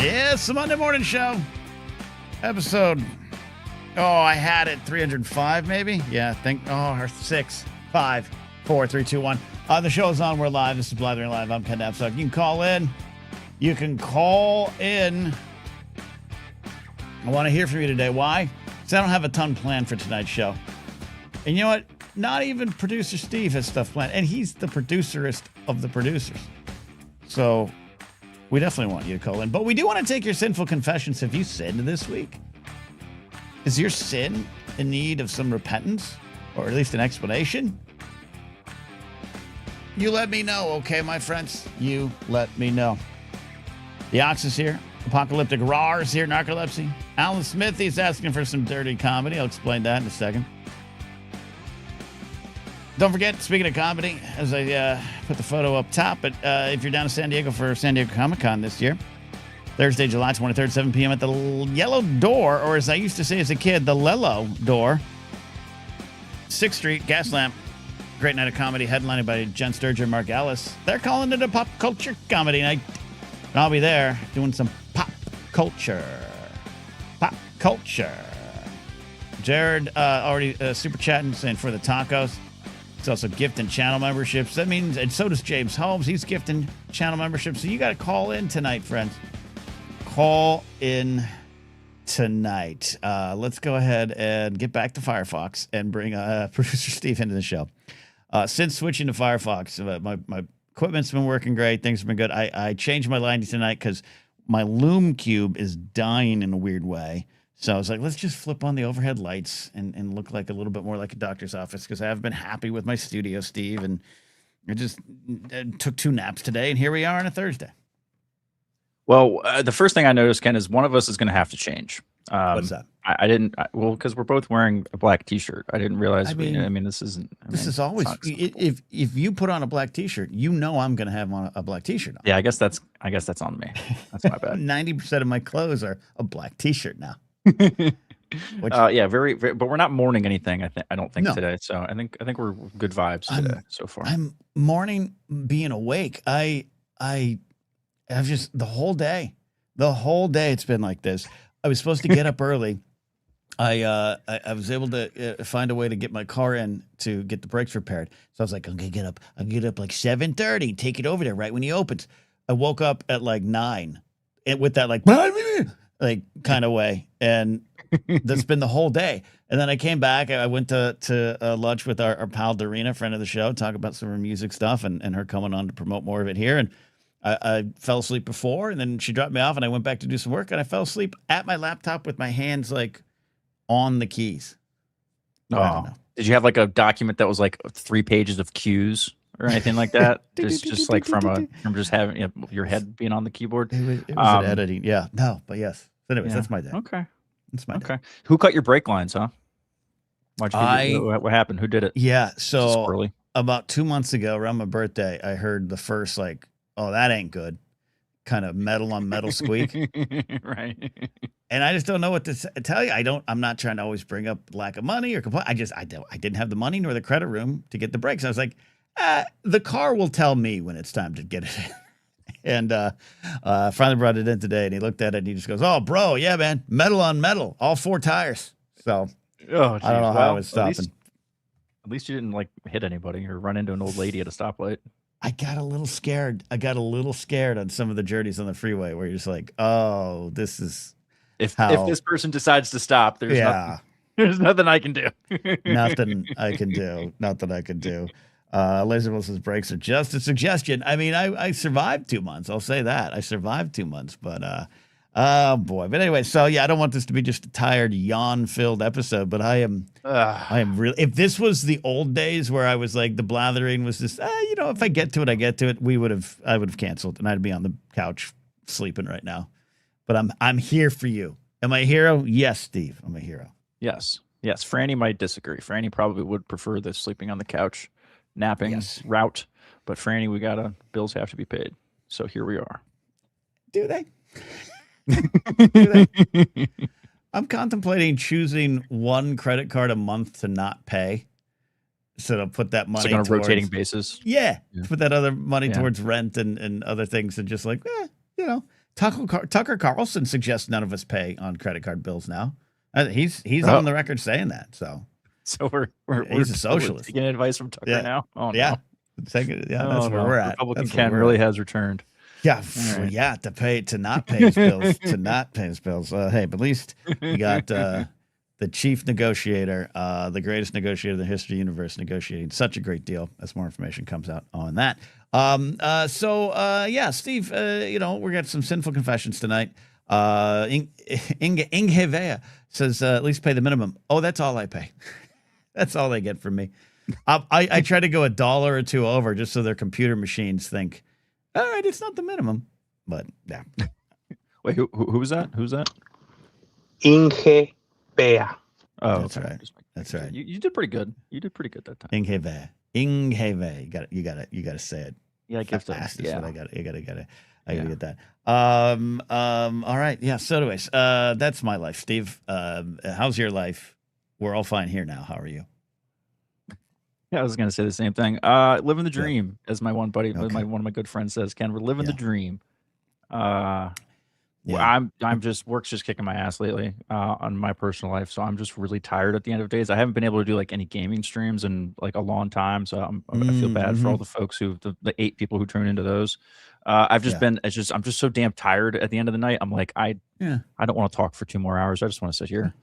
Yeah, it's the Monday Morning Show. Episode, I had it 305 maybe? Yeah, I think, or 6, 5, 4, 3, 2, 1. The show is on. We're live. This is Blathering Live. I'm Ken Napzok. You can call in. I want to hear from you today. Why? Because I don't have a ton planned for tonight's show. And you know what? Not even producer Steve has stuff planned. And he's the producerist of the producers. So we definitely want you to call in. But we do want to take your sinful confessions. Have you sinned this week? Is your sin in need of some repentance? Or at least an explanation? You let me know, okay, my friends? You let me know. The Ox is here. Apocalyptic Raw is here. Narcolepsy. Alan Smithy's asking for some dirty comedy. I'll explain that in a second. Don't forget, speaking of comedy, as I put the photo up top, but if you're down to San Diego for San Diego Comic-Con this year, Thursday, July 23rd, 7 p.m. at the Yellow Door, or as I used to say as a kid, the Lello Door, 6th Street, Gaslamp. Great night of comedy, headlined by Jen Sturgeon and Mark Ellis. They're calling it a pop culture comedy night. And I'll be there doing some pop culture. Pop culture. Jared already super chatting, saying for the tacos. It's also gifting channel memberships. That means, and so does James Holmes. He's gifting channel memberships. So you got to call in tonight, friends. Call in tonight. Let's go ahead and get back to Firefox and bring producer Steve into the show. Since switching to Firefox, my equipment's been working great. Things have been good. I changed my lighting tonight because my Loom Cube is dying in a weird way. So I was like, let's just flip on the overhead lights and look like a little bit more like a doctor's office because I have been happy with my studio, Steve. And I just took 2 naps today, and here we are on a Thursday. Well, the first thing I noticed, Ken, is one of us is going to have to change. What's that? I didn't. Because we're both wearing a black T-shirt. I didn't realize. I mean, this isn't. This is always. If you put on a black T-shirt, you know I'm going to have on a black T-shirt on. Yeah, I guess that's on me. That's my bad. 90% of my clothes are a black T-shirt now. Yeah, very, very. But we're not mourning anything. I don't think today. So I think we're good vibes today so far. I'm mourning being awake. I've just the whole day it's been like this. I was supposed to get up early. I was able to find a way to get my car in to get the brakes repaired. So I was like, I'm gonna get up. I'll get up like 7:30. Take it over there right when he opens. I woke up at like 9, and with that like kind of way, and that's been the whole day. And then I came back. I went to lunch with our pal Dorina, friend of the show, talk about some of her music stuff, and her coming on to promote more of it here. And I fell asleep before, and then she dropped me off, and I went back to do some work, and I fell asleep at my laptop with my hands like on the keys. Oh, I don't know. Did you have like a document that was like 3 pages of cues or anything like that? just like from just having your head being on the keyboard. It was an editing. Yeah, no, but yes. So anyways, that's my day. Okay, that's my day. Who cut your brake lines, huh? What happened? Who did it? Yeah, so about 2 months ago, around my birthday, I heard the first like, oh, that ain't good, kind of metal on metal squeak. Right. And I just don't know what to tell you. I'm not trying to always bring up lack of money or complain. I didn't have the money nor the credit room to get the brakes. I was like, the car will tell me when it's time to get it in. And finally brought it in today, and he looked at it and he just goes, oh, bro, yeah, man, metal on metal, all 4 tires. So I don't know how I was stopping. At least you didn't like hit anybody or run into an old lady at a stoplight. I got a little scared. On some of the journeys on the freeway where you're just like, oh, this is if this person decides to stop, there's nothing I can do. Nothing I can do. Laser Wilson's brakes are just a suggestion. I mean, I survived 2 months. I'll say that. I survived 2 months, but oh boy. But anyway, so yeah, I don't want this to be just a tired, yawn-filled episode, but I am really, if this was the old days where I was like, the blathering was just, if I get to it, I get to it, I would have canceled, and I'd be on the couch sleeping right now. But I'm here for you. Am I a hero? Yes, Steve, I'm a hero. Yes. Franny might disagree. Franny probably would prefer the sleeping on the couch, napping route. But Franny, bills have to be paid. So here we are. Do they? I'm contemplating choosing one credit card a month to not pay. So to put that money on a rotating basis. Yeah. Put that other money towards rent and other things, and just like, Tucker Carlson suggests none of us pay on credit card bills now. He's Oh. on the record saying that. So we're a socialist. taking advice from Tucker now. Oh no. Yeah. That's where we're at. Republican Ken really has returned. Yeah, right. yeah, to not pay his bills, Hey, but at least we got the chief negotiator, the greatest negotiator in the history of the universe, negotiating such a great deal. As more information comes out on that. Steve, we got some sinful confessions tonight. Inge Vea says at least pay the minimum. Oh, that's all I pay. That's all they get from me. I try to go $1 or $2 over just so their computer machines think, all right, it's not the minimum, but yeah. Wait, who was that? Who's that? Inge Vea. Oh, that's okay. right. That's right. You did pretty good. You did pretty good that time. Inge Vea. You got to say it. Yeah, I guess fast. Yeah. I got to get that. All right. Yeah. So anyways, that's my life, Steve. How's your life? We're all fine here now. How are you? Yeah, I was gonna say the same thing. Living the dream, as my one buddy, one of my good friends says. Ken, we're living the dream. I'm just work's just kicking my ass lately on my personal life, so I'm just really tired at the end of days. I haven't been able to do like any gaming streams in like a long time, so I feel bad for all the folks the 8 people who tune into those. I'm just so damn tired at the end of the night. I'm like, I don't want to talk for 2 more hours. I just want to sit here.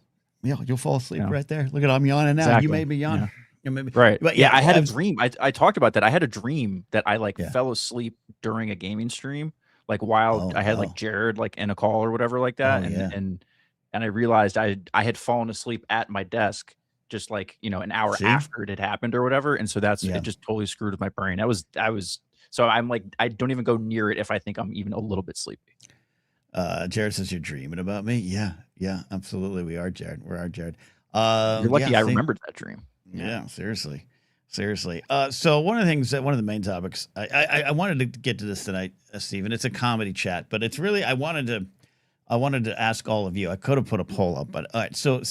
Yeah, you'll fall asleep right there. Look at I'm yawning now. Exactly. You made me yawn. Yeah. Maybe. Right. But I had a dream. I talked about that. I had a dream that I fell asleep during a gaming stream, like while I had like Jared like in a call or whatever like that. And I realized I had fallen asleep at my desk just like, an hour after it had happened or whatever. And so it just totally screwed with my brain. So I'm like, I don't even go near it if I think I'm even a little bit sleepy. Jared says you're dreaming about me. Yeah, absolutely. We are, Jared. We are, Jared. You're lucky I remembered that dream. Yeah, seriously. So one of the main topics, I wanted to get to this tonight, Stephen. It's a comedy chat, but it's really, I wanted to ask all of you. I could have put a poll up, but all right. So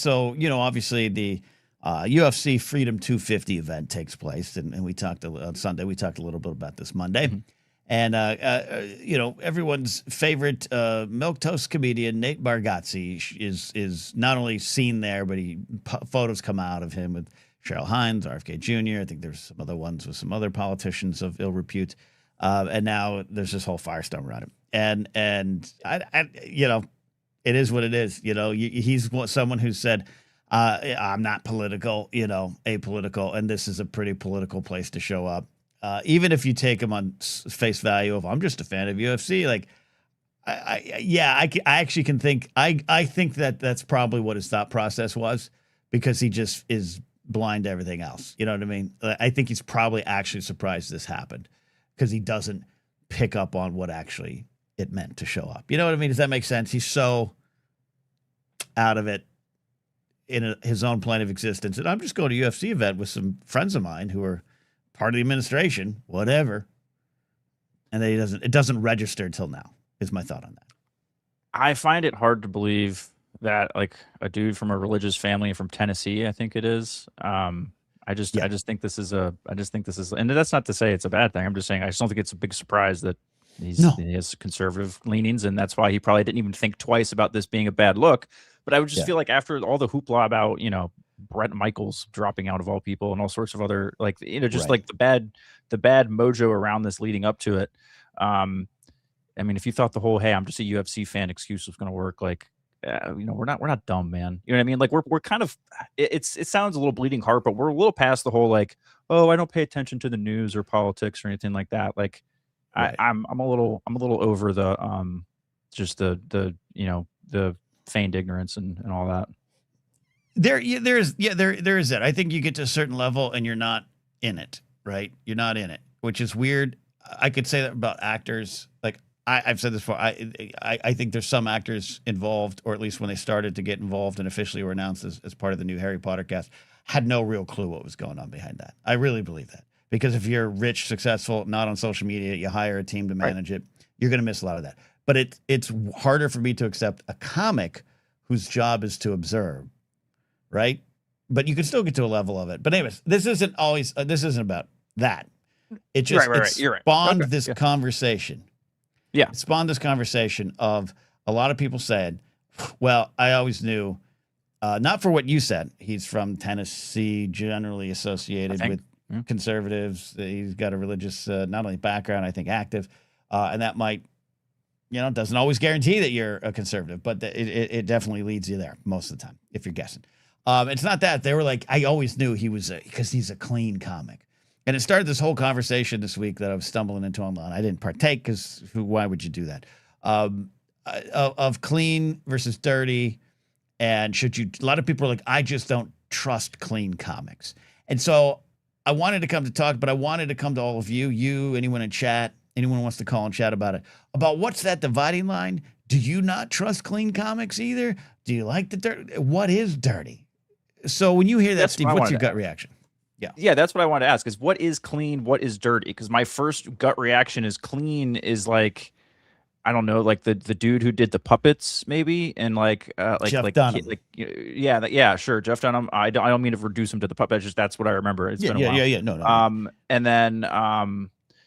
obviously the UFC Freedom 250 event takes place, and we talked on Sunday. We talked a little bit about this Monday. Mm-hmm. And, everyone's favorite milquetoast comedian, Nate Bargatze, is not only seen there, but photos come out of him with Cheryl Hines, RFK Jr. I think there's some other ones with some other politicians of ill repute. And now there's this whole firestorm around him. And I it is what it is. He's someone who said, I'm not political, apolitical, and this is a pretty political place to show up. Even if you take him on face value of I'm just a fan of UFC, like I actually can think I think that's probably what his thought process was, because he just is blind to everything else. You know what I mean? I think he's probably actually surprised this happened because he doesn't pick up on what actually it meant to show up. You know what I mean? Does that make sense? He's so out of it in his own plane of existence. And I'm just going to a UFC event with some friends of mine who are part of the administration, whatever. And then it doesn't register until now, is my thought on that. I find it hard to believe that like a dude from a religious family from Tennessee, I think it is. I just think this is and that's not to say it's a bad thing. I'm just saying I just don't think it's a big surprise that he has conservative leanings, and that's why he probably didn't even think twice about this being a bad look. But I would just feel like after all the hoopla about, Brett Michaels dropping out of all people and all sorts of other like the bad mojo around this leading up to it. I mean, if you thought the whole, hey, I'm just a UFC fan excuse was going to work, like, we're not dumb, man. You know what I mean? Like we're kind of, it sounds a little bleeding heart, but we're a little past the whole, like, oh, I don't pay attention to the news or politics or anything like that. Like I'm a little over the, just the feigned ignorance and all that. There is that. I think you get to a certain level and you're not in it, right? You're not in it, which is weird. I could say that about actors. Like I've said this before. I think there's some actors involved, or at least when they started to get involved and officially were announced as part of the new Harry Potter cast, had no real clue what was going on behind that. I really believe that, because if you're rich, successful, not on social media, you hire a team to manage it, you're going to miss a lot of that. But it's harder for me to accept a comic whose job is to observe, right? But you can still get to a level of it. But anyways, this isn't about that. It just spawned this conversation. Yeah. It spawned this conversation of a lot of people said, well, I always knew, not for what you said. He's from Tennessee, generally associated with conservatives. He's got a religious, not only background, I think active, and that might, doesn't always guarantee that you're a conservative, but it definitely leads you there most of the time if you're guessing. It's not that. They were like, I always knew he was because he's a clean comic. And it started this whole conversation this week that I was stumbling into online. I didn't partake because why would you do that? Of clean versus dirty. And a lot of people are like, I just don't trust clean comics. And so I wanted to come to talk, but I wanted to come to all of you, anyone in chat, anyone who wants to call and chat about it, about what's that dividing line? Do you not trust clean comics either? Do you like the dirt? What is dirty? So when you hear that, Steve, what's your gut reaction? Yeah, that's what I wanted to ask is what is clean, what is dirty? Because my first gut reaction is clean is like, I don't know, like the dude who did the puppets maybe, and Jeff Dunham. Yeah, sure, Jeff Dunham. I don't mean to reduce him to the puppet, just that's what I remember. It's been a while. No.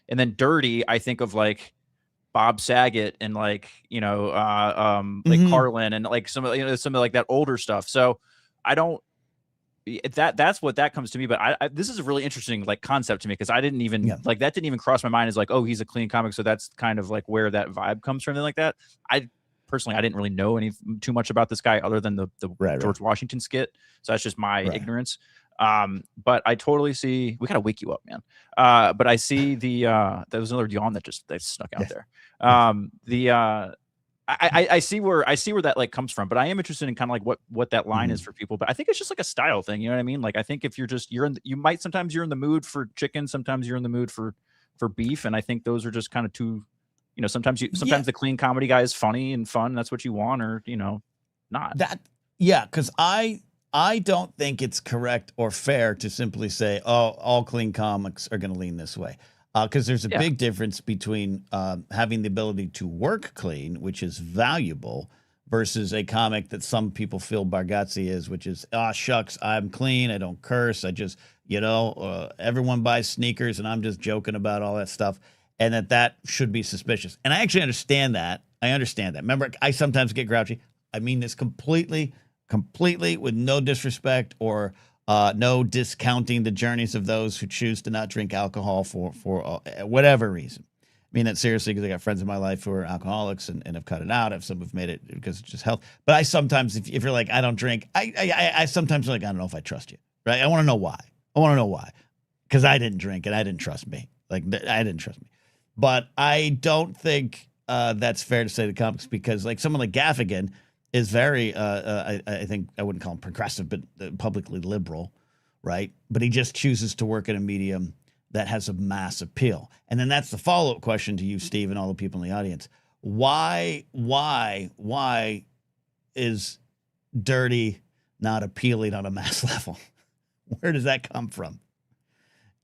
And then dirty, I think of like Bob Saget and like Carlin and like some of like that older stuff. So I don't. That's what that comes to me, but I this is a really interesting like concept to me because I didn't even that didn't even cross my mind as like, oh, he's a clean comic, so that's kind of like where that vibe comes from, like that. I personally didn't really know too much about this guy other than the George Washington skit, so that's just my ignorance. But I totally see. We gotta wake you up, man. But I see there was another yawn that snuck out there. I see where that like comes from, but I am interested in kind of like what that line is for people. But I think it's just like a style thing, you know what I mean? Like I think if sometimes you're in the mood for chicken, sometimes you're in the mood for beef, and I think those are just kind of two. Sometimes the clean comedy guy is funny and fun. That's what you want, or not. Because I don't think it's correct or fair to simply say, oh, all clean comics are going to lean this way. Because there's a big difference between having the ability to work clean, which is valuable, versus a comic that some people feel Bargatze is, which is, shucks, I'm clean, I don't curse, I just, everyone buys sneakers and I'm just joking about all that stuff, and that should be suspicious. And I actually understand that. Remember, I sometimes get grouchy. I mean this completely with no disrespect or no discounting the journeys of those who choose to not drink alcohol for whatever reason. I mean that seriously because I got friends in my life who are alcoholics and have cut it out. If some have made it because it's just health. But I sometimes, if you're like, I don't drink, I sometimes like, I don't know if I trust you, right? I want to know why. Because I didn't drink and I didn't trust me. Like, I didn't trust me. But I don't think that's fair to say to comics because like someone like Gaffigan is very, I think I wouldn't call him progressive, but publicly liberal, right? But he just chooses to work in a medium that has a mass appeal. And then that's the follow-up question to you, Steve, and all the people in the audience. Why is dirty not appealing on a mass level? Where does that come from?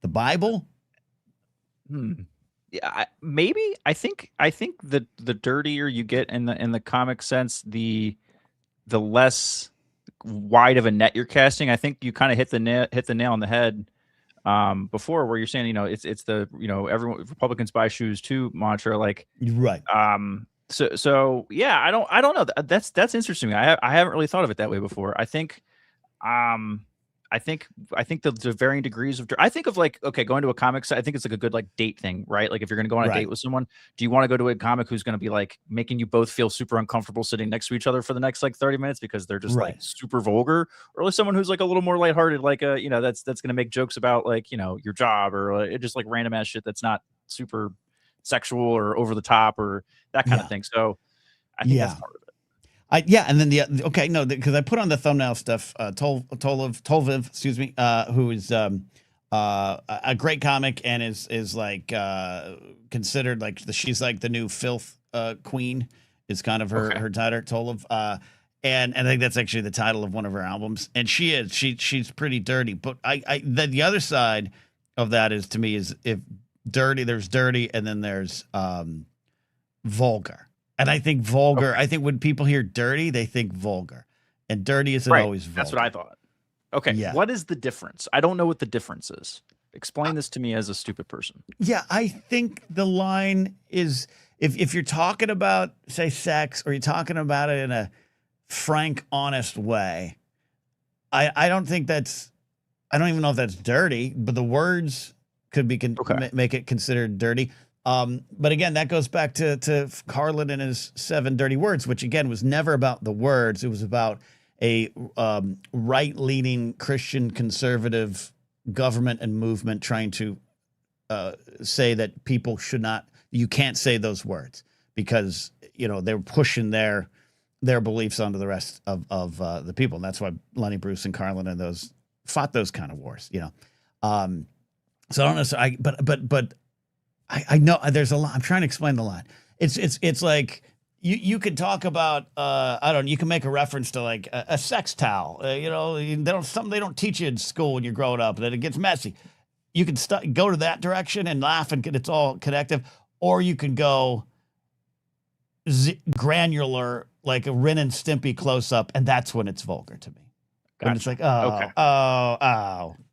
The Bible? Yeah, maybe. I think the dirtier you get in the comic sense, the less wide of a net you're casting. I think you kind of hit the nail on the head before, where you're saying it's the everyone Republicans buy shoes too mantra, like right. So yeah, I don't know. That's interesting. I haven't really thought of it that way before. I think the varying degrees of, I think of like, okay, going to a comic site, I think it's like a good like date thing, right? Like if you're going to go on a date with someone, do you want to go to a comic who's going to be like making you both feel super uncomfortable sitting next to each other for the next like 30 minutes because they're just like super vulgar, or like someone who's like a little more lighthearted, like that's going to make jokes about like, your job or just like random ass shit that's not super sexual or over the top or that kind of thing. So I think that's part of it. And then because I put on the thumbnail stuff, Tolviv, who is a great comic and is like considered like she's like the new filth queen is kind of her title, Tolviv, and I think that's actually the title of one of her albums, and she's pretty dirty, but the other side of that is to me is if dirty, there's dirty, and then there's vulgar. And I think vulgar, I think when people hear dirty, they think vulgar. And dirty isn't always vulgar. That's what I thought. Okay. Yeah. What is the difference? I don't know what the difference is. Explain this to me as a stupid person. Yeah, I think the line is if you're talking about, say, sex, or you're talking about it in a frank, honest way, I don't think that's, I don't even know if that's dirty, but the words could be make it considered dirty. But again, that goes back to Carlin and his 7 dirty words, which again was never about the words. It was about a right-leaning Christian conservative government and movement trying to say that people should not, you can't say those words because, you know, they're pushing their beliefs onto the rest of the people. And that's why Lenny Bruce and Carlin and those fought those kind of wars, you know? So I don't know. But I know there's a lot. I'm trying to explain the line. It's like you could talk about, I don't know, you can make a reference to like a sex towel, you know, they don't teach you in school when you're growing up, that it gets messy. You can go to that direction and laugh and it's all connective, or you can go granular, like a Ren and Stimpy close up, and that's when it's vulgar to me. Gotcha. When it's like,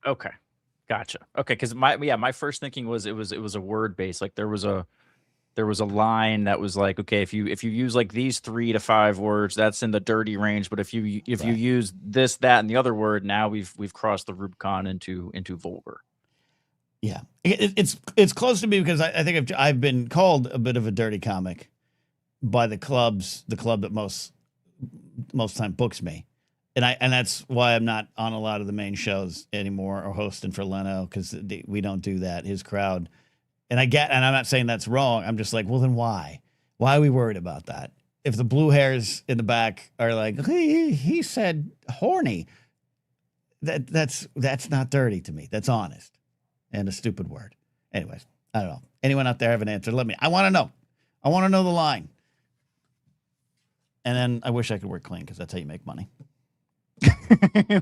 okay, gotcha. Okay, because my first thinking was it was a word base. Like there was a line that was like, okay, if you use like these 3 to 5 words, that's in the dirty range. But if you use this, that, and the other word, now we've crossed the Rubicon into vulgar. Yeah, it's close to me because I think I've been called a bit of a dirty comic by the club that most time books me, and that's why I'm not on a lot of the main shows anymore or hosting for Leno, because we don't do that. His crowd, and I'm not saying that's wrong. I'm just like, well, then why are we worried about that? If the blue hairs in the back are like, he said horny, that's not dirty to me. That's honest. And a stupid word. Anyways, I don't know. Anyone out there have an answer? I want to know. I want to know the line. And then I wish I could work clean, because that's how you make money.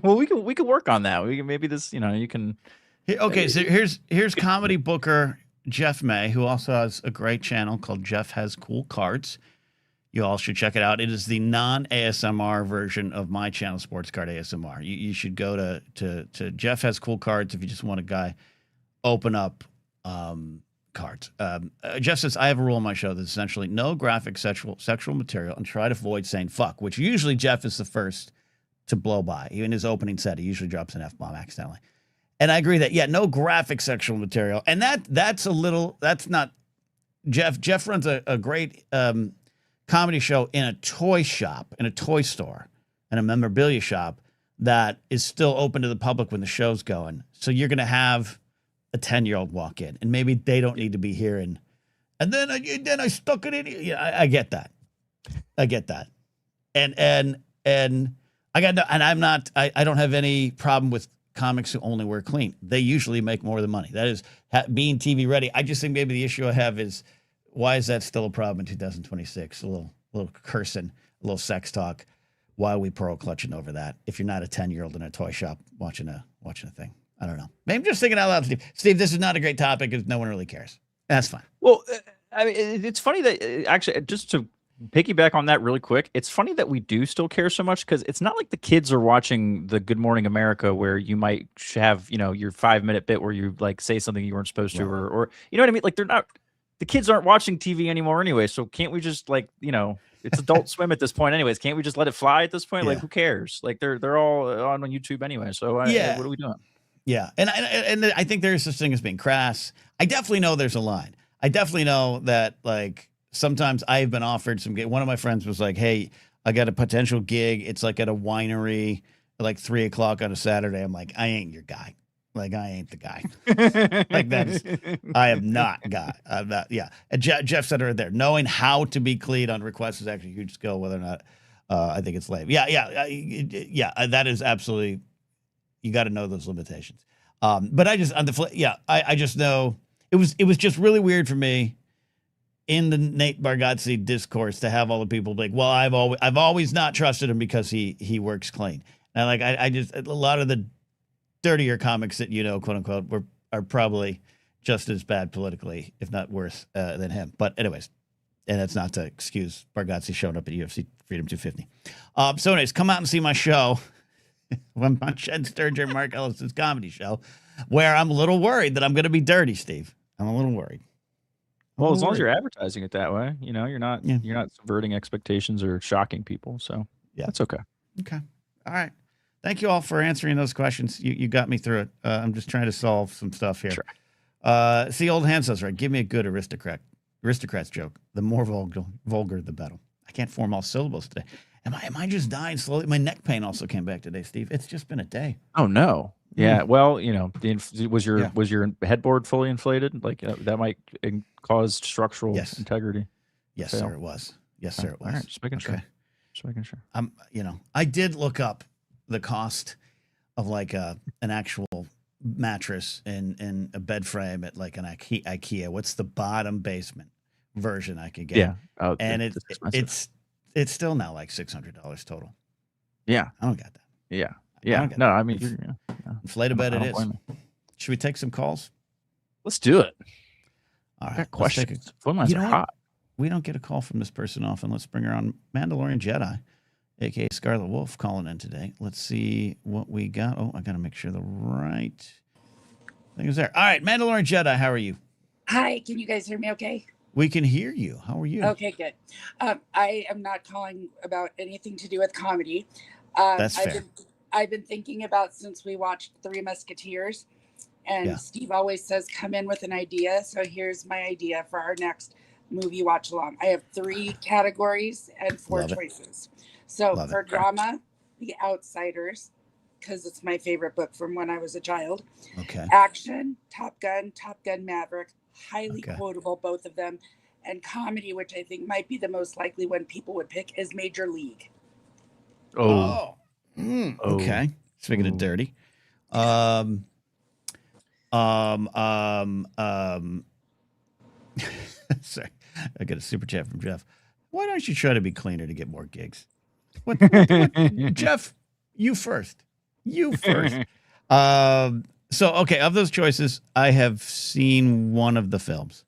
Well, we could work on that. We can, maybe this, you know, you can. Okay, so here's comedy booker Jeff May, who also has a great channel called Jeff Has Cool Cards. You all should check it out. It is the non-ASMR version of my channel, Sports Card ASMR. You should go to Jeff Has Cool Cards if you just want a guy open up cards. Jeff says, I have a rule on my show that's essentially no graphic sexual material, and try to avoid saying fuck, which usually Jeff is the first to blow by. Even his opening set, he usually drops an F-bomb accidentally. And I agree that, yeah, no graphic sexual material. And that's not Jeff. Jeff runs a great comedy show in a toy shop, in a toy store, and a memorabilia shop that is still open to the public when the show's going. So you're going to have a 10-year-old walk in, and maybe they don't need to be hearing, and then I stuck it in. Yeah, I get that. And I got no, and I'm not. I don't have any problem with comics who only wear clean. They usually make more of the money. That is being TV ready. I just think maybe the issue I have is, why is that still a problem in 2026? A little cursing, a little sex talk. Why are we pearl clutching over that? If you're not a 10-year-old in a toy shop watching a thing. I don't know. Maybe I'm just thinking out loud, Steve. Steve, this is not a great topic because no one really cares. That's fine. Well, I mean, it's funny that actually, just to piggyback on that really quick, it's funny that we do still care so much, because it's not like the kids are watching the Good Morning America where you might have, you know, your 5-minute bit where you like say something you weren't supposed to, or you know what I mean? Like the kids aren't watching TV anymore anyway. So can't we just, like, you know, it's Adult Swim at this point anyways. Can't we just let it fly at this point? Yeah. Like, who cares? Like they're all on YouTube anyway. So what are we doing? Yeah, and I think there's such thing as being crass. I definitely know there's a line. I definitely know that, like, sometimes I've been offered some gig. One of my friends was like, hey, I got a potential gig. It's like at a winery at like 3:00 on a Saturday. I'm like, I ain't your guy. Like, I ain't the guy. Like, I am not guy. I'm not. Yeah. And Jeff said it right there. Knowing how to be clean on request is actually a huge skill, whether or not I think it's lame. Yeah. That is absolutely. You got to know those limitations. But I just, on the flip, I just know it was just really weird for me in the Nate Bargatze discourse to have all the people be like, well, I've always not trusted him because he works clean. And like, I just, a lot of the dirtier comics that, you know, quote unquote, are probably just as bad politically, if not worse, than him. But anyways, and that's not to excuse Bargatze showing up at UFC Freedom 250. So anyways, come out and see my show. I'm on Shed Sturger and Mark Ellis's comedy show, where I'm a little worried that I'm going to be dirty, Steve. I'm a little worried. Well, I'm as long as worried. you're advertising it that way, you're not subverting expectations or shocking people. So that's okay. Okay. All right. Thank you all for answering those questions. You got me through it. I'm just trying to solve some stuff here. Sure. See, old hand says, right, give me a good aristocrats joke. The more vulgar, the better. I can't form all syllables today. Am I just dying slowly? My neck pain also came back today, Steve. It's just been a day. Oh no. Yeah. Well, was your headboard fully inflated? Like that might cause structural integrity. Yes, sir. It was. Yes, sir. It was. All right. Just making sure. Just making sure. I did look up the cost of like an actual mattress and a bed frame at like an IKEA. What's the bottom basement version I could get? Yeah. Oh, and it's still now like $600 total. Yeah. I don't got that. Yeah. Yeah. No, I mean, inflate a bed it is. Should we take some calls? Let's do it. All right. I got questions. Phone lines are hot. We don't get a call from this person often. Let's bring her on. Mandalorian Jedi, aka Scarlet Wolf, calling in today. Let's see what we got. Oh, I got to make sure the right thing is there. All right, Mandalorian Jedi, how are you? Hi, can you guys hear me okay? We can hear you. How are you? Okay, good. I am not calling about anything to do with comedy. That's fair. I've been thinking about since we watched Three Musketeers, and Steve always says, come in with an idea. So here's my idea for our next movie watch along. I have 3 categories and 4 choices. So for drama, The Outsiders, because it's my favorite book from when I was a child. Okay. Action, Top Gun Maverick, highly quotable, both of them. And comedy, which I think might be the most likely one people would pick, is Major League. Okay. Speaking of dirty. Sorry. I got a super chat from Jeff. Why don't you try to be cleaner to get more gigs? What Jeff, you first. Okay, of those choices, I have seen one of the films.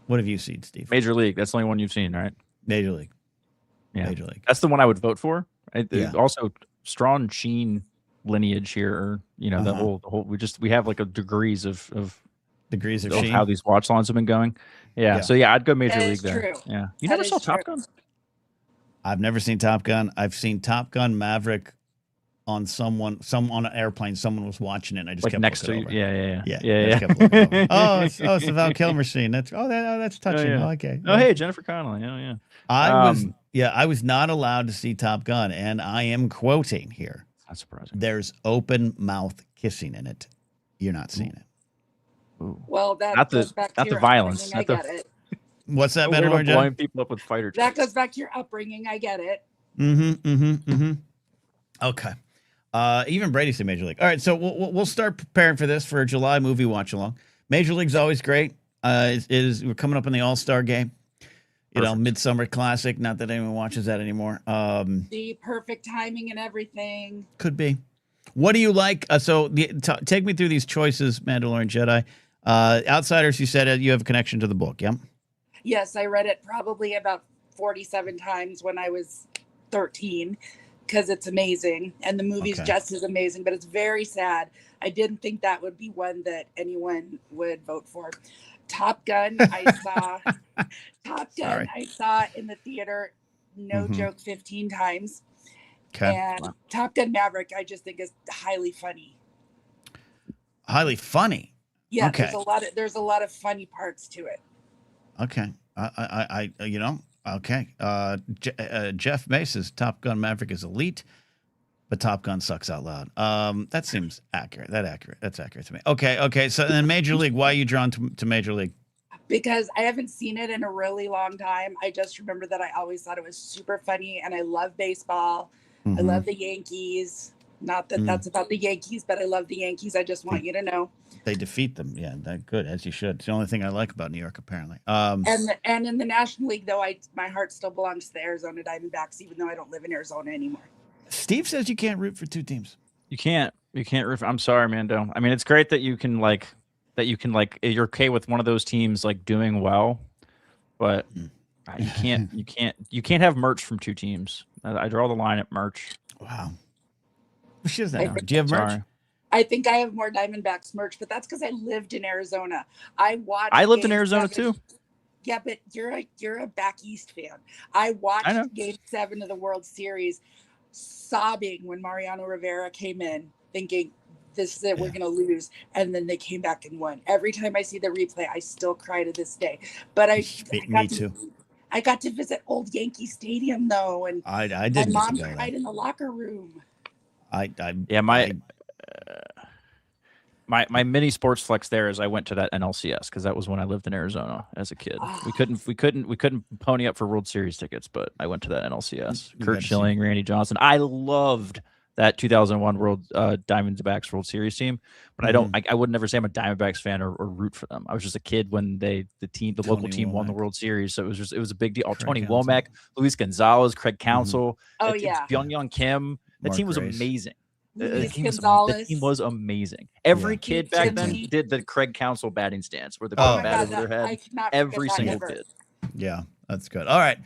What have you seen, Steve? Major League. That's the only one you've seen, right? Major League. Yeah. Major League. That's the one I would vote for. Also, Strawn Sheen lineage here, or the whole. We have like a degrees of degrees of how these watch lines have been going. Yeah. So I'd go Major League there. True. Yeah. You never saw Top Gun? I've never seen Top Gun. I've seen Top Gun Maverick on on an airplane. Someone was watching it, and I just kept next to over. Yeah. Kept looking over. It's the Val Kilmer scene. That's touching. Yeah. Oh, okay. Oh, hey, Jennifer Connelly. Yeah. I was not allowed to see Top Gun, and I am quoting here. Not surprising. There's open mouth kissing in it. You're not seeing it. Ooh. Well, that not goes back to your violence. I get it. What's that, Mandalorian? Blowing people up with fighter jets. That goes back to your upbringing. I get it. Okay. Even Brady said Major League. All right, so we'll start preparing for this for a July movie watch along. Major League's always great. We're coming up in the All-Star game. Midsummer Classic. Not that anyone watches that anymore. The perfect timing and everything. Could be. What do you like? Take me through these choices, Mandalorian Jedi. Outsiders, you said you have a connection to the book, yeah? Yes, I read it probably about 47 times when I was 13 because it's amazing. And the movie's just as amazing, but it's very sad. I didn't think that would be one that anyone would vote for. Top Gun, I saw. I saw in the theater, no joke, 15 times. Okay. And Top Gun Maverick, I just think is highly funny. Highly funny. Yeah, okay. There's a lot of funny parts to it. Okay. Okay. Jeff Mace's Top Gun Maverick is elite, but Top Gun sucks out loud. That seems accurate. That's accurate to me. Okay. So then Major League, why are you drawn to Major League? Because I haven't seen it in a really long time. I just remember that I always thought it was super funny, and I love baseball. I love the Yankees. Not that that's about the Yankees, but I love the Yankees. I just want you to know. They defeat them. Yeah, that's good, as you should. It's the only thing I like about New York, apparently. And in the National League, though, my heart still belongs to the Arizona Diamondbacks, even though I don't live in Arizona anymore. Steve says you can't root for 2 teams. You can't root for, I'm sorry, Mando. I mean, it's great that you can you're okay with one of those teams like doing well, but you can't have merch from 2 teams. I draw the line at merch. Wow. She doesn't have. Do you have merch? I think I have more Diamondbacks merch, but that's because I lived in Arizona. I watched. I lived in Game Arizona 7. too. Yeah, but you're a back east fan. I watched I know. Game 7 of the World Series, sobbing when Mariano Rivera came in, thinking this is it, we're gonna lose, and then they came back and won. Every time I see the replay, I still cry to this day. But Me too. I got to visit old Yankee Stadium though, and I my didn't get to mom go cried in the locker room. My mini sports flex there is I went to that NLCS because that was when I lived in Arizona as a kid. Oh. We couldn't pony up for World Series tickets, but I went to that NLCS. You Kurt got to Schilling, Randy Johnson. I loved that 2001 Diamondbacks World Series team, but I would never say I'm a Diamondbacks fan or root for them. I was just a kid when the local team won the World Series, so it was a big deal. Tony Womack, Luis Gonzalez, Craig Counsell, Byung-Young Kim. That team was amazing. The team was amazing. Every kid back then did the Craig Counsell batting stance where the ball batted over their head. Every single kid. Yeah, that's good. All right.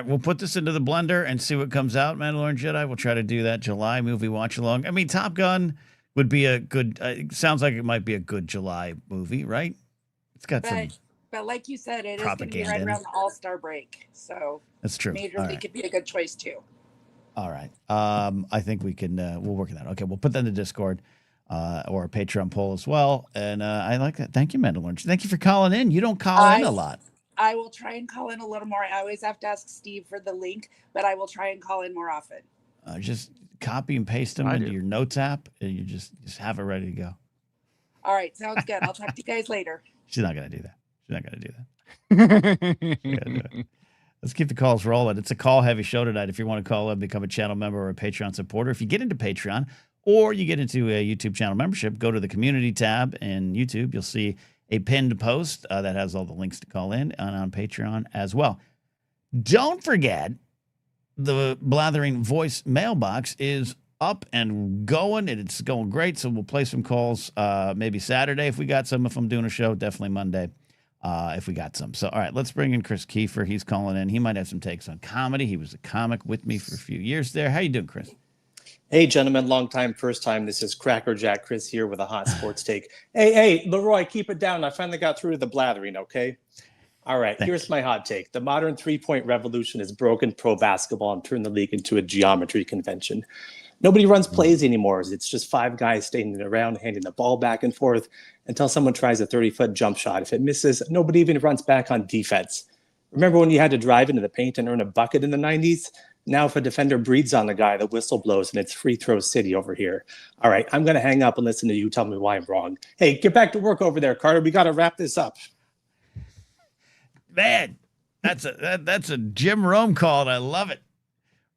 We'll put this into the blender and see what comes out. Mandalorian Jedi. We'll try to do that July movie watch along. I mean, Top Gun would be a good. Sounds like it might be a good July movie, right? It's got some. But like you said, it is going to be right around the All-Star break, so that's true. Major League could be a good choice too. All right. I think we can, we'll work on that. Okay. We'll put that in the Discord or a Patreon poll as well. And I like that. Thank you, Mandalorian. Thank you for calling in. You don't call in a lot. I will try and call in a little more. I always have to ask Steve for the link, but I will try and call in more often. Just copy and paste them into your notes app and you just have it ready to go. All right. Sounds good. I'll talk to you guys later. She's not going to do that. Let's keep the calls rolling. It's a call-heavy show tonight. If you want to call in, become a channel member or a Patreon supporter. If you get into Patreon or you get into a YouTube channel membership, go to the community tab in YouTube. You'll see a pinned post that has all the links to call in and on Patreon as well. Don't forget, the Blathering voice mailbox is up and going, and it's going great. So we'll play some calls maybe Saturday if we got some. If I'm doing a show, definitely Monday. If we got some. So, all right, let's bring in Chris Kiefer. He's calling in. He might have some takes on comedy. He was a comic with me for a few years there. How you doing, Chris? Hey, gentlemen, long time, first time. This is Cracker Jack Chris here with a hot sports take. Hey, Leroy, keep it down. I finally got through to the blathering, okay? All right, here's my hot take. The modern three-point revolution has broken pro basketball and turned the league into a geometry convention. Nobody runs plays anymore. It's just five guys standing around, handing the ball back and forth until someone tries a 30-foot jump shot. If it misses, nobody even runs back on defense. Remember when you had to drive into the paint and earn a bucket in the 90s? Now if a defender breathes on the guy, the whistle blows and it's free throw city over here. All right, I'm going to hang up and listen to you tell me why I'm wrong. Hey, get back to work over there, Carter. We got to wrap this up. Man, that's a Jim Rome call, and I love it.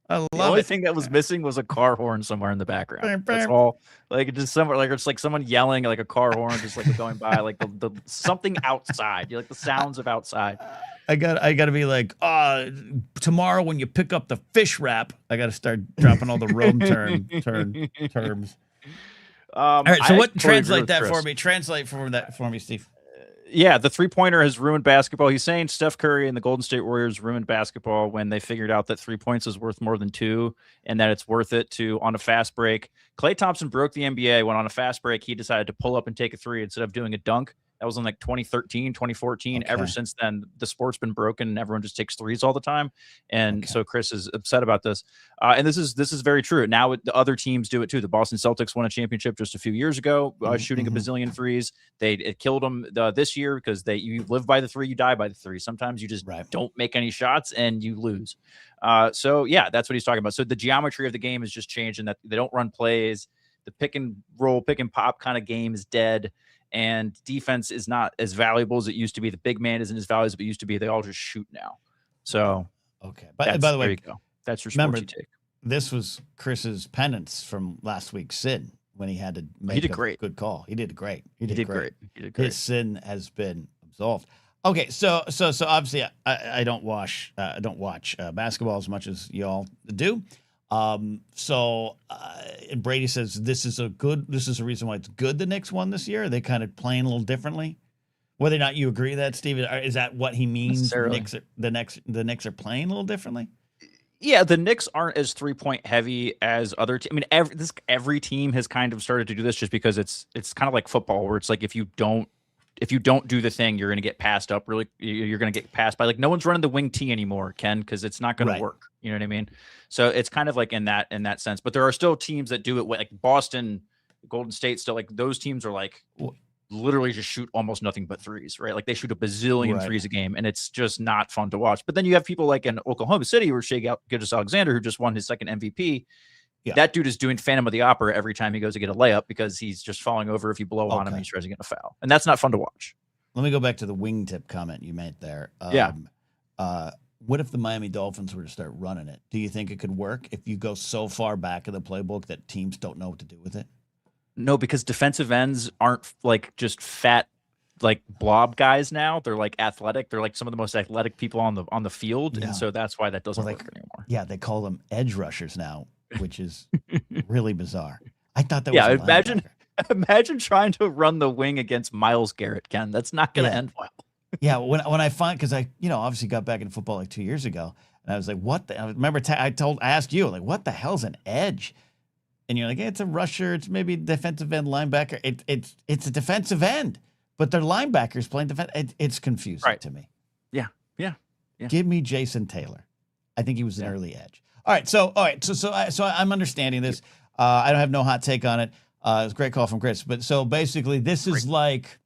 The only thing that was missing was a car horn somewhere in the background. That's all. Like just somewhere, like it's like someone yelling, like a car horn, just like going by, like the something outside. You like the sounds of outside. I got to be like, tomorrow when you pick up the fish wrap, I got to start dropping all the Rome terms. All right, so translate that for me? Translate for me, Steve. Yeah, the three-pointer has ruined basketball. He's saying Steph Curry and the Golden State Warriors ruined basketball when they figured out that 3 points is worth more than 2 and that it's worth it to, on a fast break. Klay Thompson broke the NBA when on a fast break, he decided to pull up and take a three instead of doing a dunk. That was in like 2013, 2014. Okay. Ever since then, the sport's been broken and everyone just takes threes all the time. And so Chris is upset about this. And this is very true. Now the other teams do it too. The Boston Celtics won a championship just a few years ago, shooting a bazillion threes. It killed them this year because you live by the three, you die by the three. Sometimes you just don't make any shots and you lose. So yeah, that's what he's talking about. So the geometry of the game has just changed in that they don't run plays. The pick and roll, pick and pop kind of game is dead. And defense is not as valuable as it used to be. The big man isn't as valuable as it used to be. They all just shoot now. So, okay. By the way, there you go. That's your sportsy take. This was Chris's penance from last week's sin when he had to make a good call. He did great. He did great. His sin has been absolved. Okay, so obviously I don't watch basketball as much as y'all do. And Brady says this is a reason why it's good the Knicks won this year. Are they kind of playing a little differently? Whether or not you agree with that, Steve, is that what he means? The Knicks are playing a little differently? Yeah, the Knicks aren't as 3-point heavy as other I mean, every team has kind of started to do this just because it's kind of like football where it's like if you don't do the thing, you're going to get passed up. Really, you're going to get passed by. Like no one's running the wing T anymore, Ken, because it's not going to work. You know what I mean? So it's kind of like in that sense. But there are still teams that do it like Boston, Golden State. Still, like those teams are like literally just shoot almost nothing but threes, right? Like they shoot a bazillion threes a game, and it's just not fun to watch. But then you have people like in Oklahoma City where Shai Gilgeous-Alexander, who just won his second MVP. Yeah. That dude is doing Phantom of the Opera every time he goes to get a layup because he's just falling over if you blow on him and he tries to get a foul. And that's not fun to watch. Let me go back to the wingtip comment you made there. What if the Miami Dolphins were to start running it? Do you think it could work if you go so far back in the playbook that teams don't know what to do with it? No, because defensive ends aren't like just fat, like blob guys now. They're like athletic. They're like some of the most athletic people on the field. And so that's why that doesn't work anymore. Yeah, they call them edge rushers now, which is really bizarre. I thought that was imagine trying to run the wing against Myles Garrett, Ken. That's not going to end well. Yeah, when I find, because I obviously got back into football like 2 years ago, and I was like, what the? I remember I asked you, like, what the hell's an edge? And you're like, it's a rusher. It's maybe defensive end linebacker. It's a defensive end, but they're linebackers playing defense. It's confusing to me. Yeah. Give me Jason Taylor. I think he was an early edge. All right, so I'm understanding this. I don't have no hot take on it. It's a great call from Chris. But so basically, this is like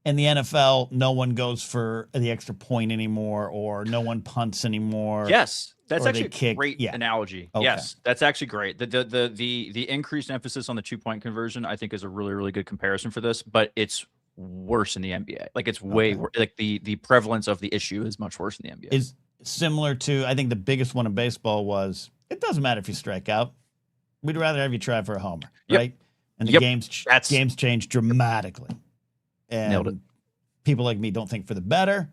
in the NFL, no one goes for the extra point anymore, or no one punts anymore. Yes. That's actually a great analogy. Okay. Yes, that's actually great. The increased emphasis on the 2-point conversion, I think, is a really, really good comparison for this. But it's worse in the NBA. Like it's way worse. Like the prevalence of the issue is much worse in the NBA. Is similar to, I think the biggest one in baseball was, it doesn't matter if you strike out. We'd rather have you try for a homer, right? And the games change dramatically. And nailed it. People like me don't think for the better.